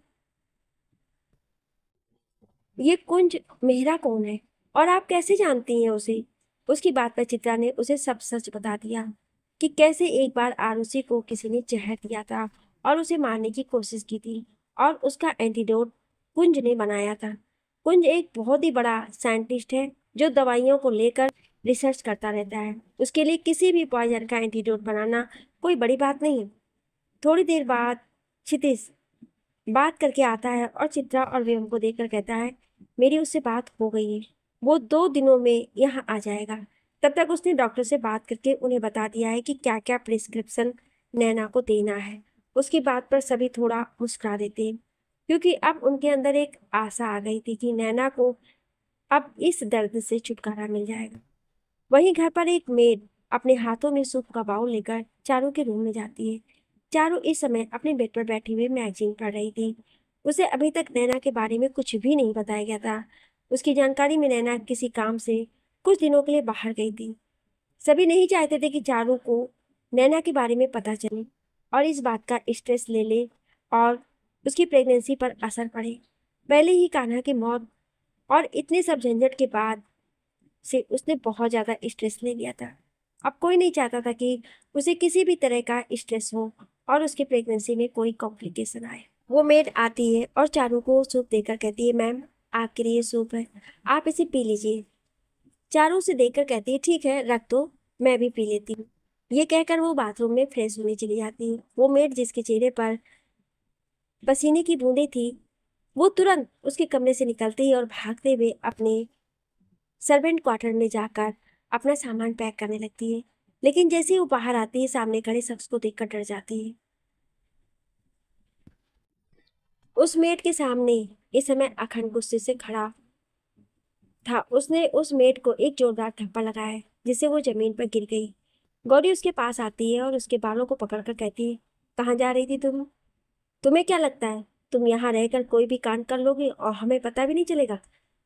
ये कुंज मेहरा कौन है और आप कैसे जानती हैं उसे? उसकी बात पर चित्रा ने उसे सब सच बता दिया कि कैसे एक बार आरुषि को किसी ने जहर दिया था और उसे मारने की कोशिश की थी और उसका एंटीडोट कुंज ने बनाया था। कुंज एक बहुत ही बड़ा साइंटिस्ट है जो दवाइयों को लेकर रिसर्च करता रहता है। उसके लिए किसी भी पॉइजन का एंटीडोट बनाना कोई बड़ी बात नहीं है। थोड़ी देर बाद क्षितिज बात करके आता है और चित्रा और व्योम को देखकर कहता है, मेरी उससे बात हो गई है, वो 2 दिनों में यहाँ आ जाएगा। तब तक उसने डॉक्टर से बात करके उन्हें बता दिया है कि क्या क्या प्रिस्क्रिप्शन नैना को देना है। उसकी बात पर सभी थोड़ा मुस्कुरा देते हैं, क्योंकि अब उनके अंदर एक आशा आ गई थी कि नैना को अब इस दर्द से छुटकारा मिल जाएगा। वहीं घर पर एक मेड अपने हाथों में सूप का बाउल लेकर चारू के रूम में जाती है। चारू इस समय अपने बेड पर बैठी हुई मैगजीन पढ़ रही थी। उसे अभी तक नैना के बारे में कुछ भी नहीं बताया गया था। उसकी जानकारी में नैना किसी काम से कुछ दिनों के लिए बाहर गई थी। सभी नहीं चाहते थे कि चारू को नैना के बारे में पता चले और इस बात का स्ट्रेस ले ले और उसकी प्रेगनेंसी पर असर पड़े। पहले ही कान्हा की मौत और इतने सब झंझट के बाद से उसने बहुत ज़्यादा स्ट्रेस ले लिया था। अब कोई नहीं चाहता था कि उसे किसी भी तरह का स्ट्रेस हो और उसके प्रेगनेंसी में कोई कॉम्प्लिकेशन आए। वो मेड आती है और चारू को सूप देकर कहती है, मैम आपके लिए सूप है, आप इसे पी लीजिए। चारू उसे देखकर कहती है, ठीक है रख दो, मैं भी पी लेती हूँ। ये कहकर वो बाथरूम में फ्रेश होने चली जाती है। वो मेड जिसके चेहरे पर पसीने की बूंदें थी वो तुरंत उसके कमरे से निकलते ही और भागते हुए अपने सर्वेंट क्वार्टर में जाकर अपना सामान पैक करने लगती है। लेकिन जैसे ही वो बाहर आती है सामने खड़े शख्स को देखकर डर जाती है। उस मेड के सामने इस समय अखंड गुस्से से खड़ा था। उसने उस मेड को एक जोरदार थप्पड़ लगाया जिससे वो जमीन पर गिर गई। गौरी उसके पास आती है और उसके बालों को पकड़कर कहती है, कहाँ जा रही थी तुम? तुम्हें क्या लगता है तुम यहाँ रहकर कोई भी कांड कर लोगे और हमें पता भी नहीं चलेगा?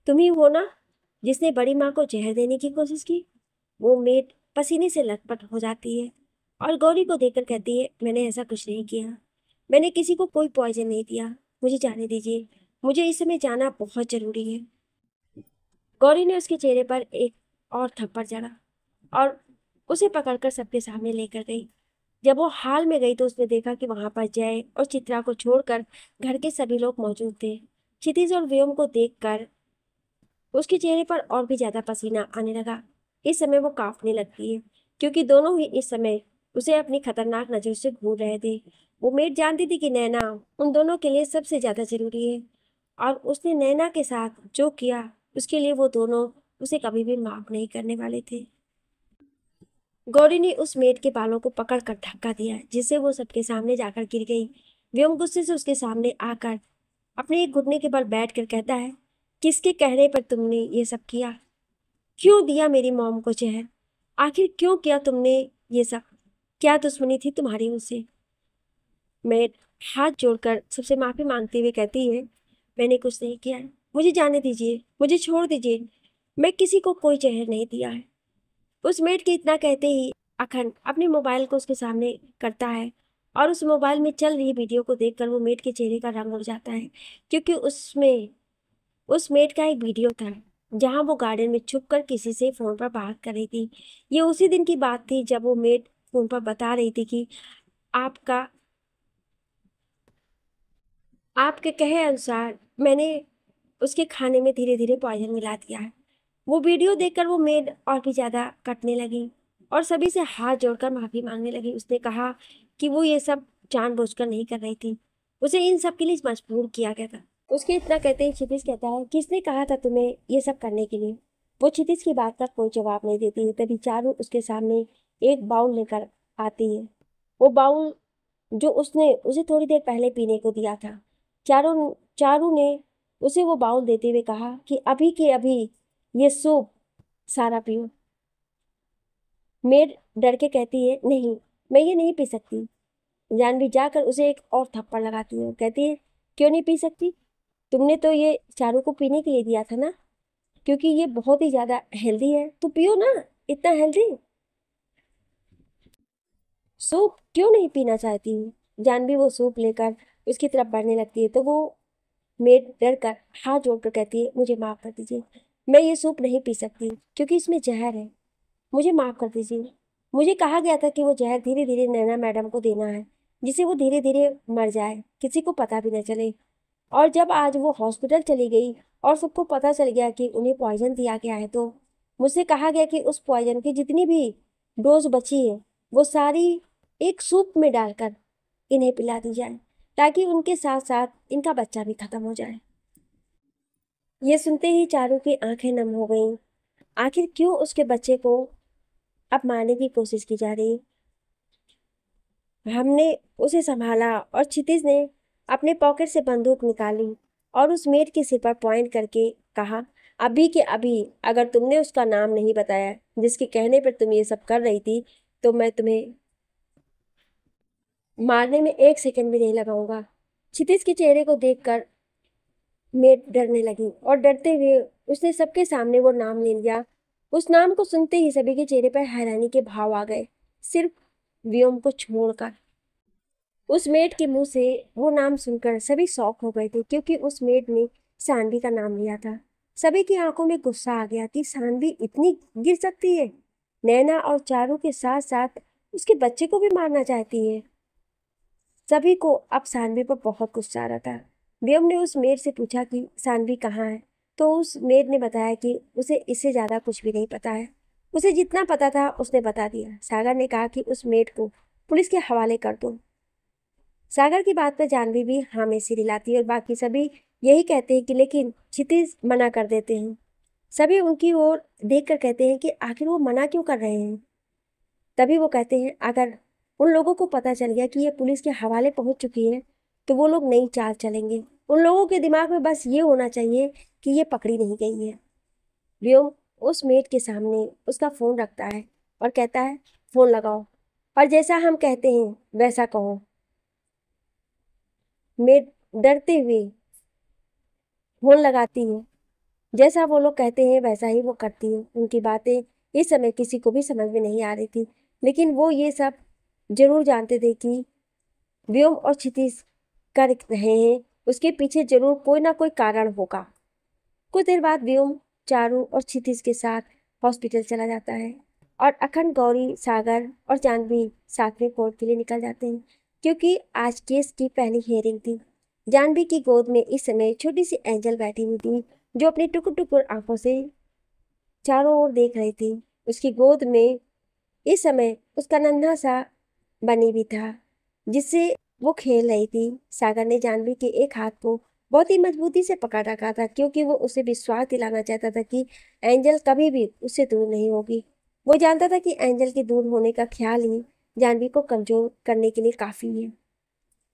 तुम ही हो ना जिसने बड़ी माँ को जहर देने की कोशिश की? वो मेड पसीने से लथपथ हो जाती है और गौरी को देखकर कहती है, मैंने ऐसा कुछ नहीं किया, मैंने किसी को कोई पॉइजन नहीं दिया, मुझे जाने दीजिए, मुझे इस समय जाना बहुत जरूरी है। गौरी ने उसके चेहरे पर एक और थप्पड़ जड़ा और उसे पकड़कर सबके सामने लेकर गई। जब वो हाल में गई तो उसने देखा कि वहां पर जय और चित्रा को छोड़कर घर के सभी लोग मौजूद थे। क्षितिज और व्योम को देखकर उसके चेहरे पर और भी ज्यादा पसीना आने लगा। इस समय वो कांपने लगती है क्योंकि दोनों ही इस समय उसे अपनी खतरनाक नजर से घूर रहे थे। वो मेड जानती थी कि नैना उन दोनों के लिए सबसे ज्यादा जरूरी है और उसने नैना के साथ जो किया उसके लिए वो दोनों उसे कभी भी माफ नहीं करने वाले थे। गौरी ने उस मेड के बालों को पकड़कर धक्का दिया जिससे वो सबके सामने जाकर गिर गई। व्योम गुस्से से उसके सामने आकर अपने एक घुटने के बल बैठकर कहता है, किसके कहने पर तुमने ये सब किया? क्यों दिया मेरी मॉम को जहर? आखिर क्यों किया तुमने ये सब? क्या दुश्मनी थी तुम्हारी उनसे? मैं हाथ जोड़कर सबसे माफी मांगते हुए कहती है, मैंने कुछ नहीं किया है, मुझे जाने दीजिए, मुझे छोड़ दीजिए, मैं किसी को कोई जहर नहीं दिया है। उस मेड के इतना कहते ही अखंड अपने मोबाइल को उसके सामने करता है और उस मोबाइल में चल रही वीडियो को देखकर वो मेड के चेहरे का रंग उड़ जाता है क्योंकि उसमें उस मेड का एक वीडियो था जहां वो गार्डन में छुपकर किसी से फोन पर बात कर रही थी। ये उसी दिन की बात थी जब वो मेड फोन पर बता रही थी कि आपका आपके कहे अनुसार मैंने उसके खाने में धीरे धीरे पॉइजन मिला दिया है। वो वीडियो देखकर वो मेड और भी ज्यादा कटने लगी और सभी से हाथ जोड़कर माफी मांगने लगी। उसने कहा कि वो ये सब जानबूझकर नहीं कर रही थी, उसे इन सब के लिए मजबूर किया गया था। उसके इतना कहते ही क्षितिज कहता है, किसने कहा था तुम्हें ये सब करने के लिए? वो क्षितिज की बात का कोई जवाब नहीं देती है। तभी चारू उसके सामने एक बाउल लेकर आती है। वो बाउल जो उसने उसे थोड़ी देर पहले पीने को दिया था। चारू चारू ने उसे वो बाउल देते हुए कहा कि अभी के अभी ये सूप सारा पियो। मेड डर के कहती है, नहीं, मैं ये नहीं पी सकती। जानवी जाकर उसे एक और थप्पड़ लगाती है, कहती है, क्यों नहीं पी सकती? तुमने तो ये चारू को पीने के लिए दिया था ना, क्योंकि ये बहुत ही ज्यादा हेल्दी है, तो पियो ना, इतना हेल्दी सूप क्यों नहीं पीना चाहती हूँ? जानवी वो सूप लेकर उसकी तरफ बढ़ने लगती है तो वो मेड डर कर हाथ जोड़कर कहती है, मुझे माफ कर दीजिए, मैं ये सूप नहीं पी सकती क्योंकि इसमें जहर है, मुझे माफ कर दीजिए। मुझे कहा गया था कि वो जहर धीरे धीरे नैना मैडम को देना है जिससे वो धीरे धीरे मर जाए, किसी को पता भी न चले। और जब आज वो हॉस्पिटल चली गई और सबको पता चल गया कि उन्हें पॉइजन दिया गया है तो मुझसे कहा गया कि उस पॉइजन की जितनी भी डोज बची है वो सारी एक सूप में डालकर इन्हें पिला दी जाए ताकि उनके साथ साथ इनका बच्चा भी खत्म हो जाए। ये सुनते ही चारू की आंखें नम हो गईं। आखिर क्यों उसके बच्चे को अब मारने की कोशिश की जा रही? हमने उसे संभाला और क्षितिज ने अपने पॉकेट से बंदूक निकाली और उस मेड के सिर पर पॉइंट करके कहा, अभी के अभी अगर तुमने उसका नाम नहीं बताया जिसके कहने पर तुम ये सब कर रही थी तो मैं तुम्हें मारने में एक सेकंड भी नहीं लगाऊंगा। क्षितिज के चेहरे को देखकर मेड डरने लगी और डरते हुए उसने सबके सामने वो नाम ले लिया। उस नाम को सुनते ही सभी के चेहरे पर हैरानी के भाव आ गए, सिर्फ व्योम को छोड़कर। उस मेड के मुंह से वो नाम सुनकर सभी शॉक हो गए थे क्योंकि उस मेड ने सानवी का नाम लिया था। सभी की आंखों में गुस्सा आ गया कि सानवी इतनी गिर सकती है, नैना और चारू के साथ साथ उसके बच्चे को भी मारना चाहती है। सभी को अब सानवी पर बहुत गुस्सा आ रहा था। व्योम ने उस मेड से पूछा कि सानवी कहाँ है, तो उस मेड ने बताया कि उसे इससे ज्यादा कुछ भी नहीं पता है, उसे जितना पता था उसने बता दिया। सागर ने कहा कि उस मेड को पुलिस के हवाले कर दो। सागर की बात पर जानवी भी हाँ में सिर हिलाती है और बाकी सभी यही कहते हैं कि लेकिन क्षितिज मना कर देते हैं। सभी उनकी ओर देखकर कहते हैं कि आखिर वो मना क्यों कर रहे हैं। तभी वो कहते हैं, अगर उन लोगों को पता चल गया कि ये पुलिस के हवाले पहुंच चुकी है तो वो लोग नई चाल चलेंगे। उन लोगों के दिमाग में बस ये होना चाहिए कि ये पकड़ी नहीं गई है। व्योम उस मेड के सामने उसका फोन रखता है और कहता है, फोन लगाओ और जैसा हम कहते हैं वैसा कहो। मेड डरते हुए फोन लगाती है, जैसा वो लोग कहते हैं वैसा ही वो करती है। उनकी बातें इस समय किसी को भी समझ में नहीं आ रही थी, लेकिन वो ये सब जरूर जानते थे कि व्योम और क्षितिज कर रहे हैं, उसके पीछे जरूर कोई ना कोई कारण होगा। कुछ देर बाद व्योम चारू और क्षितिज के साथ हॉस्पिटल चला जाता है और अखंड, गौरी, सागर और जानवी साथ में कोर्ट के लिए निकल जाते हैं, क्योंकि आज केस की पहली हियरिंग थी। जानवी की गोद में इस समय छोटी सी एंजल बैठी हुई थी, जो अपनी टुकुर टुकुर आंखों से चारों ओर देख रही थी। उसकी गोद में इस समय उसका नन्हा सा बनी भी था, जिससे वो खेल रही थी। सागर ने जानवी के एक हाथ को बहुत ही मजबूती से पकड़ रखा था, क्योंकि वो उसे विश्वास दिलाना चाहता था कि एंजल कभी भी उससे दूर नहीं होगी। वो जानता था कि एंजल के दूर होने का ख्याल ही जानवी को कमजोर करने के लिए काफी है,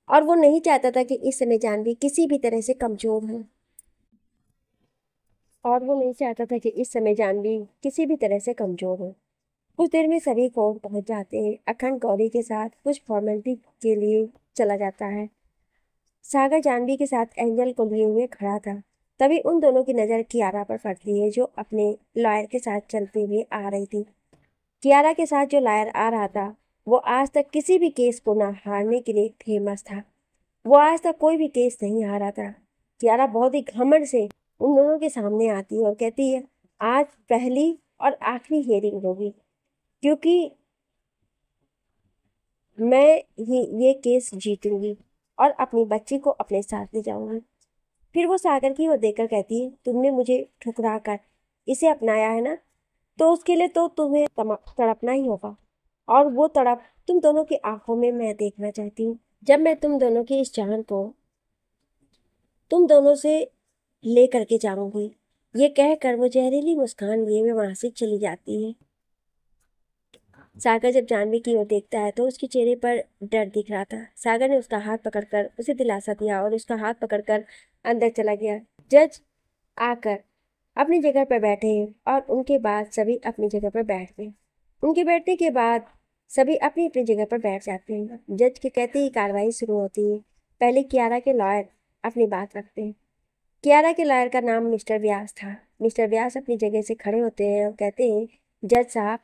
और वो नहीं चाहता था कि इस समय जानवी किसी भी तरह से कमजोर हो। और वो नहीं चाहता था कि इस समय जानवी किसी भी तरह से कमजोर हो। कुछ देर में सभी कोर्ट पहुंच जाते हैं। अखंड गौरी के साथ कुछ फॉर्मेलिटी के लिए चला जाता है। सागर जानवी के साथ एंजल को लिए हुए खड़ा था। तभी उन दोनों की नज़र कियारा पर पड़ती है, जो अपने लॉयर के साथ चलते हुए आ रही थी। कियारा के साथ जो लॉयर आ रहा था, वो आज तक किसी भी केस को ना हारने के लिए फेमस था। वो आज तक कोई भी केस नहीं हारा था। कियारा बहुत ही घमंड से उन दोनों के सामने आती है और कहती है, आज पहली और आखिरी हियरिंग होगी, क्योंकि मैं ये केस जीतूंगी और अपनी बच्ची को अपने साथ ले जाऊंगी। फिर वो सागर की ओर देखकर कहती है, तुमने मुझे ठुकरा कर इसे अपनाया है ना, तो उसके लिए तो तुम्हें तड़पना ही होगा। और वो तड़प तुम दोनों की आंखों में मैं देखना चाहती हूँ, जब मैं तुम दोनों की इस जान को तुम दोनों से ले करके जाऊंगी। ये कहकर वो जहरीली मुस्कान लिए हुए वहां से चली जाती है। सागर जब जानवी की ओर देखता है तो उसके चेहरे पर डर दिख रहा था। सागर ने उसका हाथ पकड़कर उसे दिलासा दिया और उसका हाथ पकड़कर अंदर चला गया। जज आकर अपनी जगह पर बैठे और उनके बाद सभी अपनी जगह पर बैठ गए। उनके बैठने के बाद सभी अपनी अपनी जगह पर बैठ जाते हैं। जज के कहते ही कार्रवाई शुरू होती है। पहले कियारा के लॉयर अपनी बात रखते हैं। कियारा के लॉयर का नाम मिस्टर व्यास था। मिस्टर व्यास अपनी जगह से खड़े होते हैं और कहते हैं, जज साहब,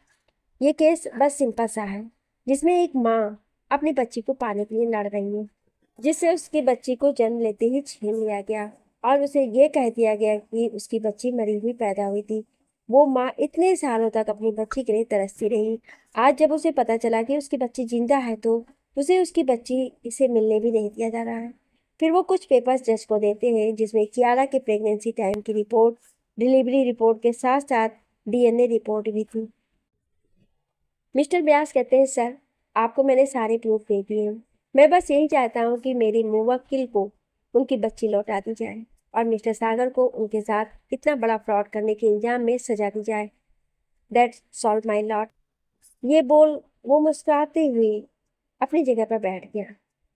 ये केस बस सिंपल सा है, जिसमें एक माँ अपनी बच्ची को पाने के लिए लड़ रही है, जिससे उसकी बच्ची को जन्म लेते ही छीन लिया गया और उसे ये कह दिया गया कि उसकी बच्ची मरी हुई पैदा हुई थी। वो माँ इतने सालों तक अपनी बच्ची के लिए तरसती रही। आज जब उसे पता चला कि उसकी बच्ची जिंदा है, तो उसे उसकी बच्ची इसे मिलने भी नहीं दिया जा रहा है। फिर वो कुछ पेपर्स जज को देते हैं, जिसमें कियारा के प्रेगनेंसी टाइम की रिपोर्ट, डिलीवरी रिपोर्ट के साथ साथ DNA रिपोर्ट भी थी। मिस्टर व्यास कहते हैं, सर, आपको मैंने सारे प्रूफ दे दिए हैं। मैं बस यही चाहता हूँ कि मेरी मुवक्किल को उनकी बच्ची लौटा दी जाए और मिस्टर सागर को उनके साथ इतना बड़ा फ्रॉड करने के इल्जाम में सजा दी जाए। That's solve my lot. ये बोल वो मुस्कुराते हुए अपनी जगह पर बैठ गया।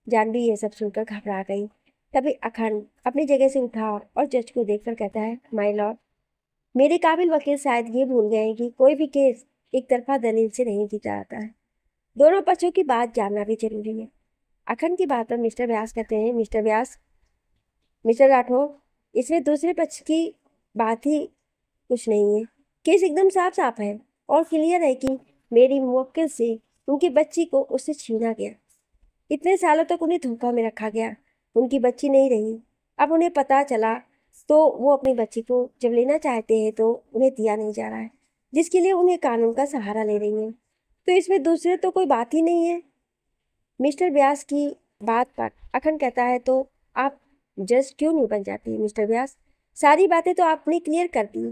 जानवी ये सब सुनकर घबरा गई। तभी अखंड अपनी जगह से उठा और जज को देखकर कहता है, माई लॉर्ड, मेरे काबिल वकील शायद ये भूल गए हैं कि कोई भी केस एक तरफा दलील से नहीं जीता जाता है। दोनों पक्षों की बात जानना भी जरूरी है। अखंड की बात पर मिस्टर व्यास कहते हैं, मिस्टर व्यास, मिस्टर राठौर, इसमें दूसरे पक्ष की बात ही कुछ नहीं है। केस एकदम साफ साफ है और क्लियर है कि मेरी मुवक्किल से उनकी बच्ची को उससे छीना गया। इतने सालों तक उन्हें धोखा में रखा गया। उनकी बच्ची नहीं रही। अब उन्हें पता चला तो वो अपनी बच्ची को जब लेना चाहते हैं तो उन्हें दिया नहीं जा रहा है, जिसके लिए उन्हें कानून का सहारा ले रही हैं। तो इसमें दूसरे तो कोई बात ही नहीं है। मिस्टर व्यास की बात पर अखंड कहता है, तो आप जज क्यों नहीं बन जाती मिस्टर व्यास? सारी बातें तो आपने क्लियर कर दी।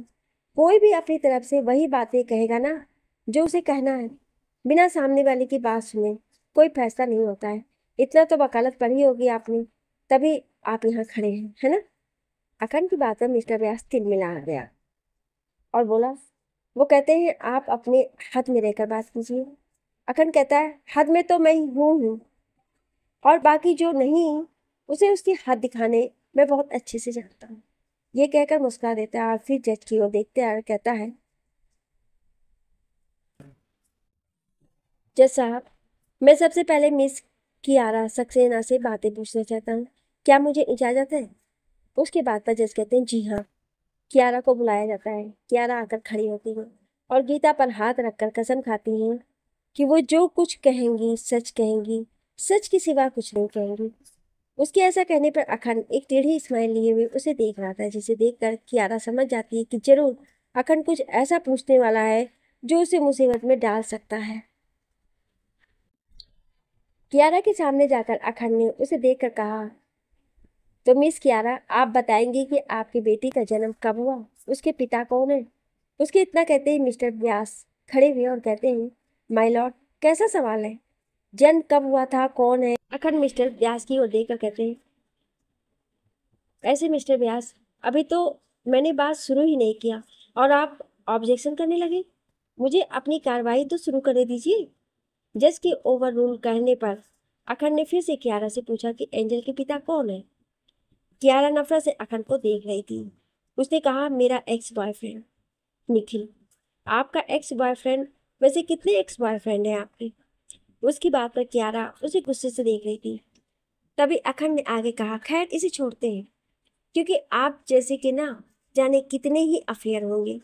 कोई भी अपनी तरफ से वही बातें कहेगा ना जो उसे कहना है। बिना सामने वाले की बात सुने कोई फैसला नहीं होता है। इतना तो वकालत पढ़ी होगी आपने, तभी आप यहाँ खड़े हैं, है ना? अखंड की बात पर मिस्टर व्यास तिलमिला गया और बोला, वो कहते हैं, आप अपने हद में रहकर बात कीजिए। अखंड कहता है, हद में तो मैं हूँ और बाकी जो नहीं उसे उसकी हद दिखाने मैं बहुत अच्छे से जानता हूँ। ये कहकर मुस्कुरा देता है और फिर जज की ओर देखते और कहता है, जज साहब, मैं सबसे पहले मिस कियारा सक्सेना से बातें पूछना चाहता हूँ। क्या मुझे इजाज़त है? उसके बाद पर जज कहते हैं, जी हाँ। कियारा को बुलाया जाता है। कियारा आकर खड़ी होती है। और गीता पर हाथ रखकर कसम खाती हैं कि वो जो कुछ कहेंगी सच के सिवा कुछ नहीं कहेंगी। उसके ऐसा कहने पर अखंड एक टेढ़ी स्माइल लिए हुए उसे देख रहा था, जिसे देखकर कियारा समझ जाती है कि जरूर अखंड कुछ ऐसा पूछने वाला है जो उसे मुसीबत में डाल सकता है। कियारा के सामने जाकर अखंड ने उसे देखकर कहा, तो मिस कियारा, आप बताएंगी कि आपकी बेटी का जन्म कब हुआ, उसके पिता कौन है? उसके इतना कहते ही मिस्टर व्यास खड़े हुए और कहते हैं, माय लॉर्ड, कैसा सवाल है? जन्म कब हुआ था, कौन है? अखंड मिस्टर व्यास की ओर देखकर कहते हैं, ऐसे मिस्टर व्यास, अभी तो मैंने बात शुरू ही नहीं किया और आप ऑब्जेक्शन करने लगे। मुझे अपनी कार्रवाई तो शुरू करने दीजिए। जज के ओवर रूल कहने पर अखंड ने फिर से कियारा से पूछा कि एंजल के पिता कौन है। कियारा नफरत से अखंड को देख रही थी। उसने कहा, मेरा एक्स बॉयफ्रेंड निखिल। आपका एक्स बॉयफ्रेंड? वैसे कितने एक्स बॉयफ्रेंड हैं आपके? उसकी बात पर कियारा उसे गुस्से से देख रही थी। तभी अखंड ने आगे कहा, खैर इसे छोड़ते हैं, क्योंकि आप जैसे कि ना जाने कितने ही अफेयर होंगे।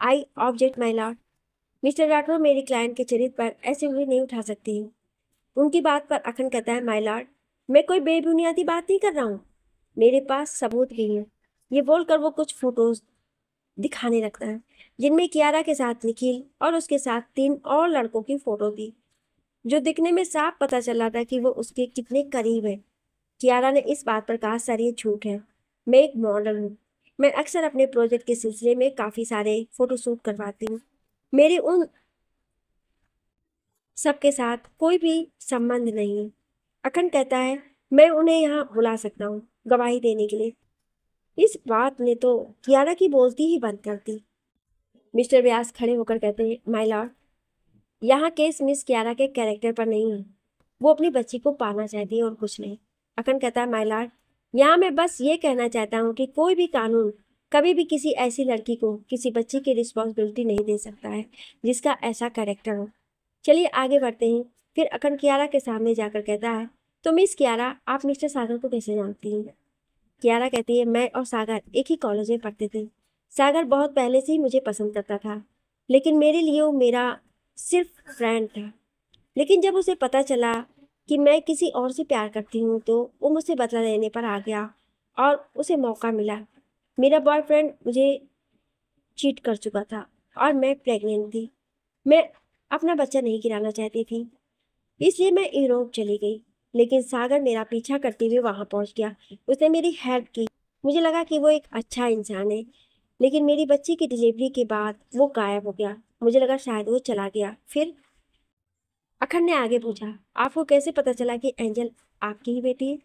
I object my Lord. Mister Rathore मेरी क्लाइंट के चरित्र पर ऐसे उंगली नहीं उठा सकती हूँ। उनकी बात पर अखंड कहता है, माय लॉर्ड, मैं कोई बेबुनियादी बात नहीं कर रहा हूँ, मेरे पास सबूत भी है। ये बोलकर वो कुछ फोटोज दिखाने लगता है, जिनमें कियारा के साथ निखिल और उसके साथ 3 और लड़कों की फोटो थी, जो दिखने में साफ पता चला था कि वो उसके कितने करीब है। कियारा ने इस बात पर कहा, सर ये झूठ है, मैं एक मॉडल हूँ। मैं अक्सर अपने प्रोजेक्ट के सिलसिले में काफ़ी सारे फोटोशूट करवाती हूँ। मेरे उन सबके साथ कोई भी संबंध नहीं है। अखंड कहता है, मैं उन्हें यहाँ बुला सकता हूँ गवाही देने के लिए। इस बात ने तो कियारा की बोलती ही बंद कर दी। मिस्टर व्यास खड़े होकर कहते हैं, माय लॉर्ड, यहाँ केस मिस कियारा के कैरेक्टर पर नहीं है। वो अपनी बच्ची को पाना चाहती है और कुछ नहीं। अखंड कहता है, माय लॉर्ड, यहाँ मैं बस ये कहना चाहता हूँ कि कोई भी कानून कभी भी किसी ऐसी लड़की को किसी बच्ची की रिस्पॉन्सिबिलिटी नहीं दे सकता है जिसका ऐसा कैरेक्टर हो। चलिए आगे बढ़ते हैं। फिर अखंड कियारा के सामने जाकर कहता है, तो मिस कियारा, आप मिस्टर सागर को कैसे जानती हैं? कियारा कहती है, मैं और सागर एक ही कॉलेज में पढ़ते थे। सागर बहुत पहले से ही मुझे पसंद करता था, लेकिन मेरे लिए वो मेरा सिर्फ फ्रेंड था। लेकिन जब उसे पता चला कि मैं किसी और से प्यार करती हूँ तो वो मुझसे बदला लेने पर आ गया और उसे मौका मिला। मेरा बॉयफ्रेंड मुझे चीट कर चुका था और मैं प्रेग्नेंट थी। मैं अपना बच्चा नहीं गिराना चाहती थी, इसलिए मैं यूरोप चली गई। लेकिन सागर मेरा पीछा करते हुए वहां पहुंच गया। उसने मेरी हेल्प की। मुझे लगा कि वो एक अच्छा इंसान है, लेकिन मेरी बच्ची की डिलीवरी के बाद वो गायब हो गया। मुझे लगा शायद वो चला गया। फिर अखंड ने आगे पूछा, आपको कैसे पता चला कि एंजल आपकी ही बेटी है?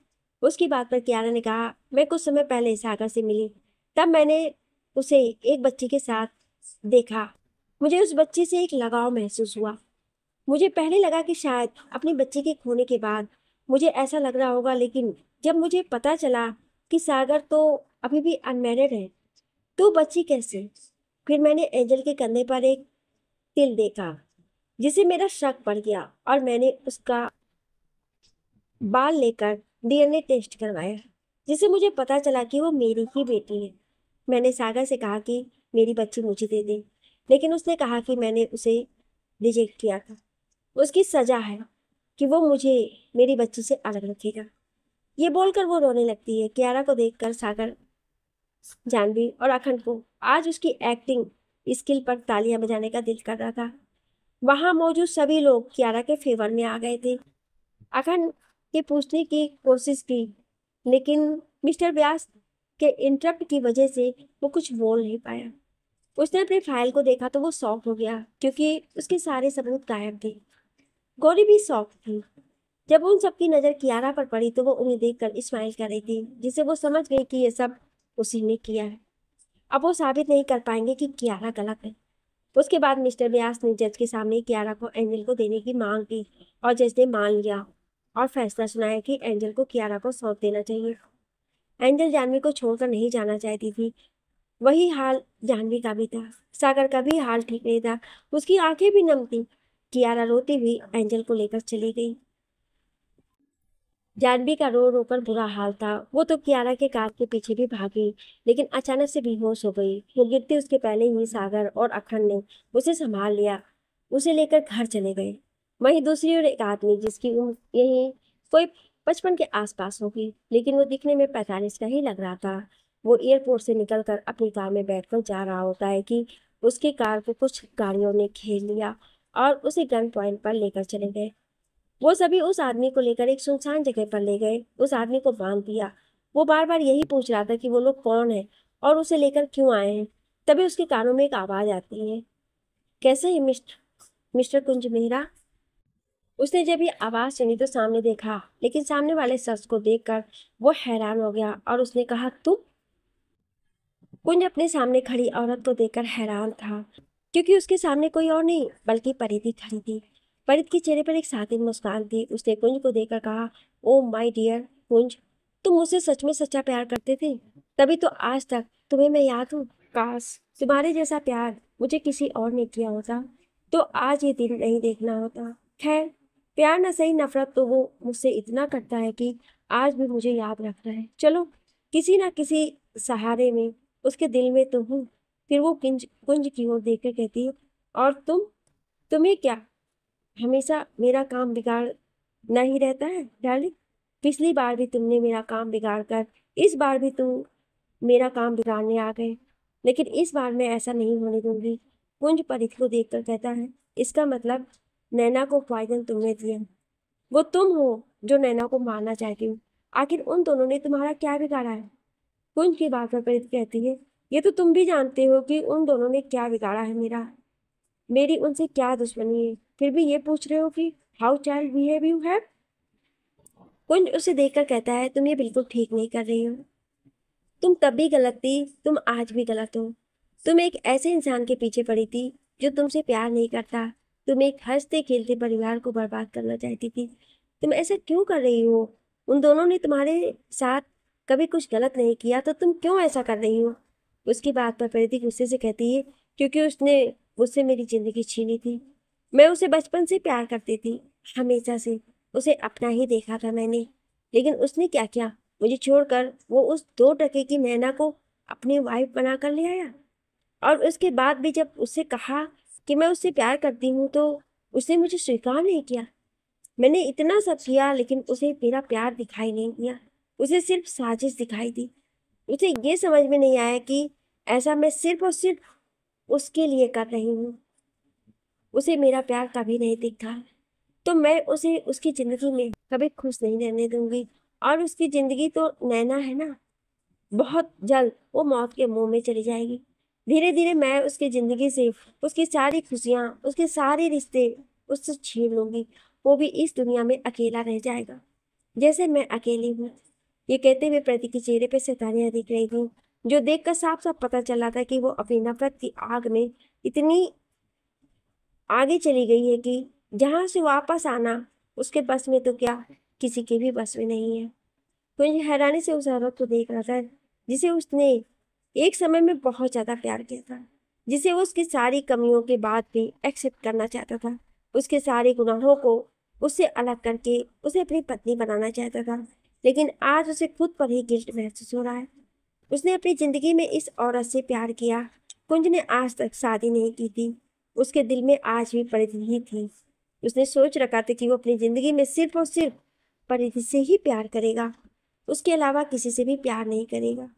उसकी बात पर कियारा ने कहा, मैं कुछ समय पहले सागर से मिली, तब मैंने उसे एक बच्ची के साथ देखा। मुझे उस बच्ची से एक लगाव महसूस हुआ। मुझे पहले लगा कि शायद अपनी बच्ची के खोने के बाद मुझे ऐसा लग रहा होगा, लेकिन जब मुझे पता चला कि सागर तो अभी भी अनमैरिड है, तो बच्ची कैसे? फिर मैंने एंजल के कंधे पर एक तिल देखा, जिसे मेरा शक पड़ गया और मैंने उसका बाल लेकर डीएनए टेस्ट करवाया, जिससे मुझे पता चला कि वो मेरी ही बेटी है। मैंने सागर से कहा कि मेरी बच्ची मुझे दे दे, लेकिन उसने कहा कि मैंने उसे रिजेक्ट किया था। उसकी सजा है कि वो मुझे मेरी बच्ची से अलग रखेगा। ये बोलकर वो रोने लगती है। कियारा को देखकर सागर, जानवी और अखंड को आज उसकी एक्टिंग स्किल पर तालियां बजाने का दिल कर रहा था। वहां मौजूद सभी लोग कियारा के फेवर में आ गए थे। अखंड के पूछने की कोशिश की, लेकिन मिस्टर व्यास के इंटरप्ट की वजह से वो कुछ बोल नहीं पाया। उसने अपनी फाइल को देखा तो वो शॉक हो गया, क्योंकि उसके सारे सबूत गायब थे। गौरी भी शॉक थी। जब उन सबकी नजर कियारा पर पड़ी तो वो उन्हें देखकर स्माइल कर रही थी, जिससे वो समझ गई कि ये सब उसी ने किया है। अब वो साबित नहीं कर पाएंगे कि कियारा गलत है। उसके बाद मिस्टर व्यास ने जज के सामने कियारा को एंजल को देने की मांग की और जज ने मान लिया और फैसला सुनाया कि एंजल को कियारा को सौंप देना चाहिए। एंजल जानवी को छोड़कर नहीं जाना चाहती थी। वही हाल जानवी का भी था। सागर का भी हाल ठीक नहीं था। उसकी आंखें भी नम थी। कियारा रोती हुई एंजल को लेकर चली गई। जानवी का रो रो कर बुरा हाल था। वो तो कियारा के कार के पीछे भी भागी, लेकिन अचानक से बेहोश हो गई। वो गिरते उसके पहले ही सागर और अखंड ने उसे संभाल लिया, उसे लेकर घर चले गए। वहीं दूसरी ओर एक आदमी जिसकी उम्र यही कोई 55 के आसपास होगी, लेकिन वो दिखने में 45 का ही लग रहा था। वो एयरपोर्ट से निकलकर अपनी कार में बैठकर जा रहा होता है कि उसकी कार को कुछ गाड़ियों ने घेर लिया और उसे गन पॉइंट पर लेकर चले गए। वो सभी उस आदमी को लेकर एक सुनसान जगह पर ले गए, उस आदमी को बांध दिया। वो बार बार यही पूछ रहा था कि वो लोग कौन है और उसे लेकर क्यों आए हैं। तभी उसके कानों में एक आवाज आती है, कैसे है मिस्टर मिस्टर कुंज मेहरा। उसने जब ये आवाज सुनी तो सामने देखा, लेकिन सामने वाले शख्स को देखकर वो हैरान हो गया और उसने कहा, तुम। कुंज अपने सामने खड़ी औरत को देखकर हैरान था, क्योंकि उसके सामने कोई और नहीं बल्कि परिधि खड़ी थी। परित के चेहरे पर एक सातिन मुस्कान थी। उसने कुंज को देखकर कहा, ओ माय डियर कुंज, तुम मुझसे सच में सच्चा प्यार करते थे, तभी तो आज तक तुम्हें मैं याद हूँ। काश तुम्हारे जैसा प्यार मुझे किसी और ने किया होता तो आज ये दिन नहीं देखना होता। खैर, प्यार न सही, नफरत तो वो मुझसे इतना करता है कि आज भी मुझे याद रखता है। चलो, किसी ना किसी सहारे में उसके दिल में तो हूँ। फिर वो कुंज कुंज की ओर देखकर कहती है, और तुम्हें क्या हमेशा मेरा काम बिगाड़ना ही रहता है डार्लिंग। पिछली बार भी तुमने मेरा काम बिगाड़ कर, इस बार भी तुम मेरा काम बिगाड़ने आ गए, लेकिन इस बार मैं ऐसा नहीं होने दूंगी। कुंज परित को देखकर कहता है, इसका मतलब नैना को पॉइजन तुमने दिया। वो तुम हो जो नैना को मारना चाहती हो। आखिर उन दोनों ने तुम्हारा क्या बिगाड़ा है। कुंज की बात पर प्रीत कहती है, ये तो तुम भी जानते हो कि उन दोनों ने क्या बिगाड़ा है मेरी उनसे क्या दुश्मनी है, फिर भी ये पूछ रहे हो कि how child behave you have. Kunj उसे देखकर कहता है, तुम ये बिल्कुल ठीक नहीं कर रही हो। तुम तब भी गलत थी, तुम आज भी गलत हो। तुम एक ऐसे इंसान के पीछे पड़ी थी जो तुमसे प्यार नहीं करता। तुम एक हंसते खेलते परिवार को बर्बाद करना चाहती थी। तुम ऐसा क्यों कर रही हो। उन दोनों ने तुम्हारे साथ कभी कुछ गलत नहीं किया, तो तुम क्यों ऐसा कर रही हो। उसकी बात पर प्रीति गुस्से से कहती है, क्योंकि उसने मुझसे मेरी जिंदगी छीनी थी। मैं उसे बचपन से प्यार करती थी, हमेशा से उसे अपना ही देखा था मैंने। लेकिन उसने क्या किया, मुझे छोड़कर वो उस 2 टके की नैना को अपनी वाइफ बना कर ले आया। और उसके बाद भी जब उससे कहा कि मैं उससे प्यार करती हूँ तो उसने मुझे स्वीकार नहीं किया। मैंने इतना सब किया, लेकिन उसे मेरा प्यार दिखाई नहीं दिया। उसे सिर्फ साजिश दिखाई दी। उसे ये समझ में नहीं आया कि ऐसा मैं सिर्फ और सिर्फ उसके लिए कर रही हूँ। उसे मेरा प्यार कभी नहीं दिखा, तो मैं उसे उसकी जिंदगी में कभी खुश नहीं रहने दूंगी। और उसकी जिंदगी तो नैना है ना, बहुत जल्द वो मौत के मुंह में चली जाएगी। धीरे धीरे मैं उसकी जिंदगी से उसकी सारी खुशियां, उसके सारे रिश्ते उससे छीन लूंगी। वो भी इस दुनिया में अकेला रह जाएगा, जैसे मैं अकेली हूँ। ये कहते हुए प्रति के चेहरे पे शैतानियां दिख रही थी, जो देखकर साफ साफ पता चला था कि वो अपनी नफरत की आग में इतनी आगे चली गई है कि जहां से वापस आना उसके बस में तो क्या, किसी के भी बस में नहीं है। कुंज हैरानी से उस औरत को देख रहा था जिसे उसने एक समय में बहुत ज्यादा प्यार किया था, जिसे वो उसकी सारी कमियों के बाद भी एक्सेप्ट करना चाहता था, उसके सारे गुनाहों को उससे अलग करके उसे अपनी पत्नी बनाना चाहता था। लेकिन आज उसे खुद पर ही गिल्ट महसूस हो रहा है। उसने अपनी जिंदगी में इस औरत से प्यार किया। कुंज ने आज तक शादी नहीं की थी, उसके दिल में आज भी परिधि ही थी। उसने सोच रखा था कि वो अपनी जिंदगी में सिर्फ और सिर्फ परिधि से ही प्यार करेगा, उसके अलावा किसी से भी प्यार नहीं करेगा।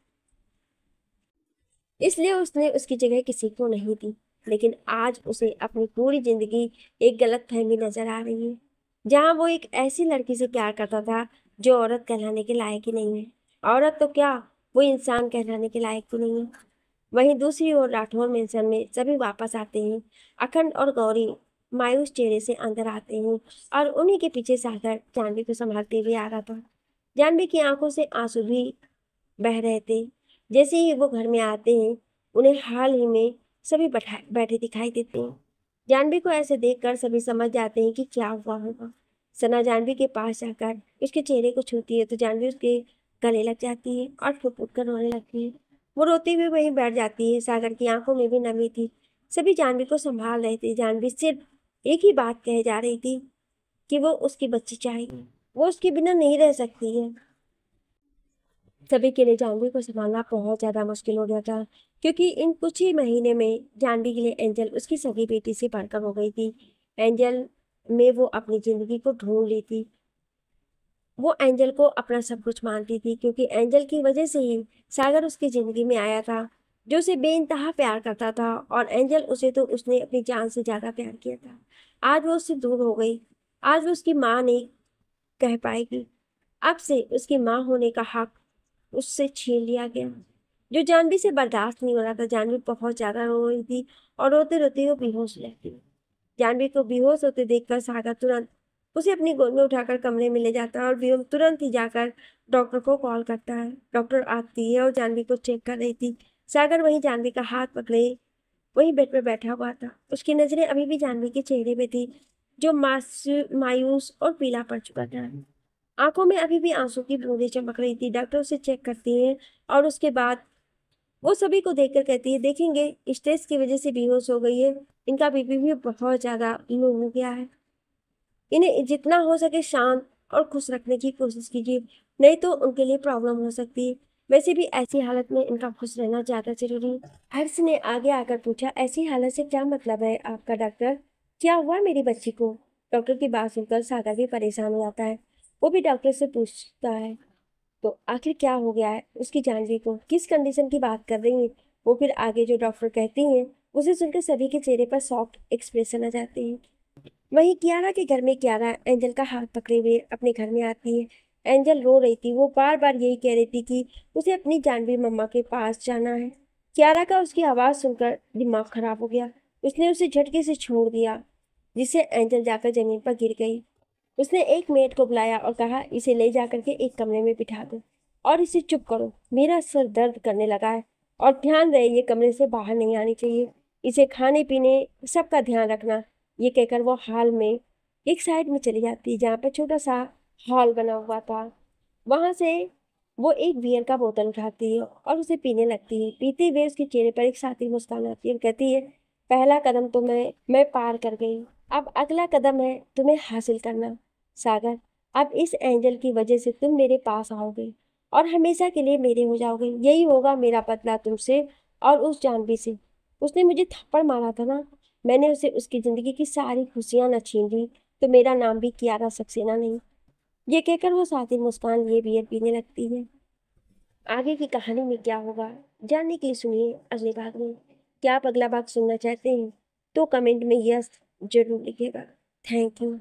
इसलिए उसने उसकी जगह किसी को नहीं दी। लेकिन आज उसे अपनी पूरी जिंदगी एक गलत फहमी नजर आ रही है, जहां वो एक ऐसी लड़की से प्यार करता था जो औरत कहलाने के लायक ही नहीं है। औरत तो क्या, वो इंसान कहलाने के लायक भी नहीं है। वहीं दूसरी ओर राठौर मेंशन में सभी वापस आते हैं। अखंड और गौरी मायूस चेहरे से अंदर आते हैं और उन्हीं के पीछे सागर जानवी को संभालते हुए आ रहा था। जानवी की आंखों से आंसू भी बह रहे थे। जैसे ही वो घर में आते हैं, उन्हें हाल ही में सभी बैठे दिखाई देते हैं। जानवी को ऐसे देखकर सभी समझ जाते हैं कि क्या हुआ होगा। सना जानवी के पास जाकर उसके चेहरे को छूती है तो जानवी उसके गले लग जाती है और फुट फुट कर रोने लगती है। वो रोते हुए वहीं बैठ जाती है। सागर की आंखों में भी नमी थी। सभी जानवी को संभाल रहे थे। जानवी सिर्फ एक ही बात कहे जा रही थी कि वो उसकी बच्ची चाहिए। वो उसके बिना नहीं रह सकती है। सभी के लिए जानवी को संभालना बहुत ज़्यादा मुश्किल हो गया था, क्योंकि इन कुछ ही महीने में जानवी के लिए एंजल उसकी सगी बेटी से बढ़कर हो गई थी। एंजल में वो अपनी ज़िंदगी को ढूंढ ली थी। वो एंजल को अपना सब कुछ मानती थी, क्योंकि एंजल की वजह से ही सागर उसकी ज़िंदगी में आया था, जो उसे बेइंतहा प्यार करता था। और एंजल उसे तो उसने अपनी जान से ज़्यादा प्यार किया था। आज वो उससे दूर हो गई। आज वो उसकी माँ नहीं कह पाएगी। अब से उसकी माँ होने का हक उससे छीन लिया गया, जो जानवी से बर्दाश्त नहीं हो रहा था। जानवी बहुत ज्यादा रो रही थी, और रोते रोते वो बेहोश रहती। जानवी को बेहोश होते देखकर सागर तुरंत उसे अपनी गोद में उठाकर कमरे में ले जाता है, और वो तुरंत ही जाकर डॉक्टर को कॉल करता है। डॉक्टर आती है और जानवी को चेक कर रही थी। सागर वहीं जानवी का हाथ पकड़े वहीं बेड पर बैठा हुआ था। उसकी नजरें अभी भी जानवी के चेहरे पे थी, जो मायूस और पीला पड़ चुका था। आंखों में अभी भी आंसू की बूंदें चमक रही थी। डॉक्टर उसे चेक करती है, और उसके बाद वो सभी को देखकर कहती है, देखेंगे स्ट्रेस की वजह से बेहोश हो गई है। इनका बीपी भी बहुत ज्यादा लो हो गया है। इन्हें जितना हो सके शांत और खुश रखने की कोशिश कीजिए, नहीं तो उनके लिए प्रॉब्लम हो सकती है। वैसे भी ऐसी हालत में इनका खुश रहना ज्यादा जरूरी है। हर्ष ने आगे आकर पूछा, ऐसी हालत से क्या मतलब है आपका डॉक्टर? क्या हुआ मेरी बच्ची को? डॉक्टर की बात सुनकर सागर भी परेशान हो जाता है। वो भी डॉक्टर से पूछता है, तो आखिर क्या हो गया है उसकी जानवी को? किस कंडीशन की बात कर रही है? वो फिर आगे जो डॉक्टर कहती हैं उसे सुनकर सभी के चेहरे पर सॉफ्ट एक्सप्रेशन आ जाते हैं। वहीं कियारा के घर में कियारा एंजल का हाथ पकड़े हुए अपने घर में आती है। एंजल रो रही थी। वो बार बार यही कह रही थी कि उसे अपनी जानवी मम्मा के पास जाना है। कियारा का उसकी आवाज़ सुनकर दिमाग खराब हो गया। उसने उसे झटके से छोड़ दिया, जिससे एंजल जाकर जमीन पर गिर गई। उसने एक मेड को बुलाया और कहा, इसे ले जाकर के एक कमरे में बिठा दो और इसे चुप करो, मेरा सर दर्द करने लगा है। और ध्यान रहे ये कमरे से बाहर नहीं आनी चाहिए। इसे खाने पीने सबका ध्यान रखना। ये कहकर वो हॉल में एक साइड में चली जाती है, जहाँ पर छोटा सा हॉल बना हुआ था। वहां से वो एक बियर का बोतल उठाती है और उसे पीने लगती है। पीते हुए उसके चेहरे पर एक साथी मुस्कान आती है और कहती है, पहला कदम तो मैं पार कर गई। अब अगला कदम है तुम्हें हासिल करना। सागर, अब इस एंजल की वजह से तुम मेरे पास आओगे और हमेशा के लिए मेरे हो जाओगे। यही होगा मेरा बदला तुमसे और उस जानवी से। उसने मुझे थप्पड़ मारा था ना, मैंने उसे उसकी जिंदगी की सारी खुशियां न छीन ली, तो मेरा नाम भी कियारा सक्सेना नहीं। ये कहकर वो साथी मुस्कान लिए बियर पीने लगती है। आगे की कहानी में क्या होगा जानने के लिए सुनिए अगले भाग में। क्या आप अगला भाग सुनना चाहते हैं तो कमेंट में यस जरूर लिखिएगा। Thank you.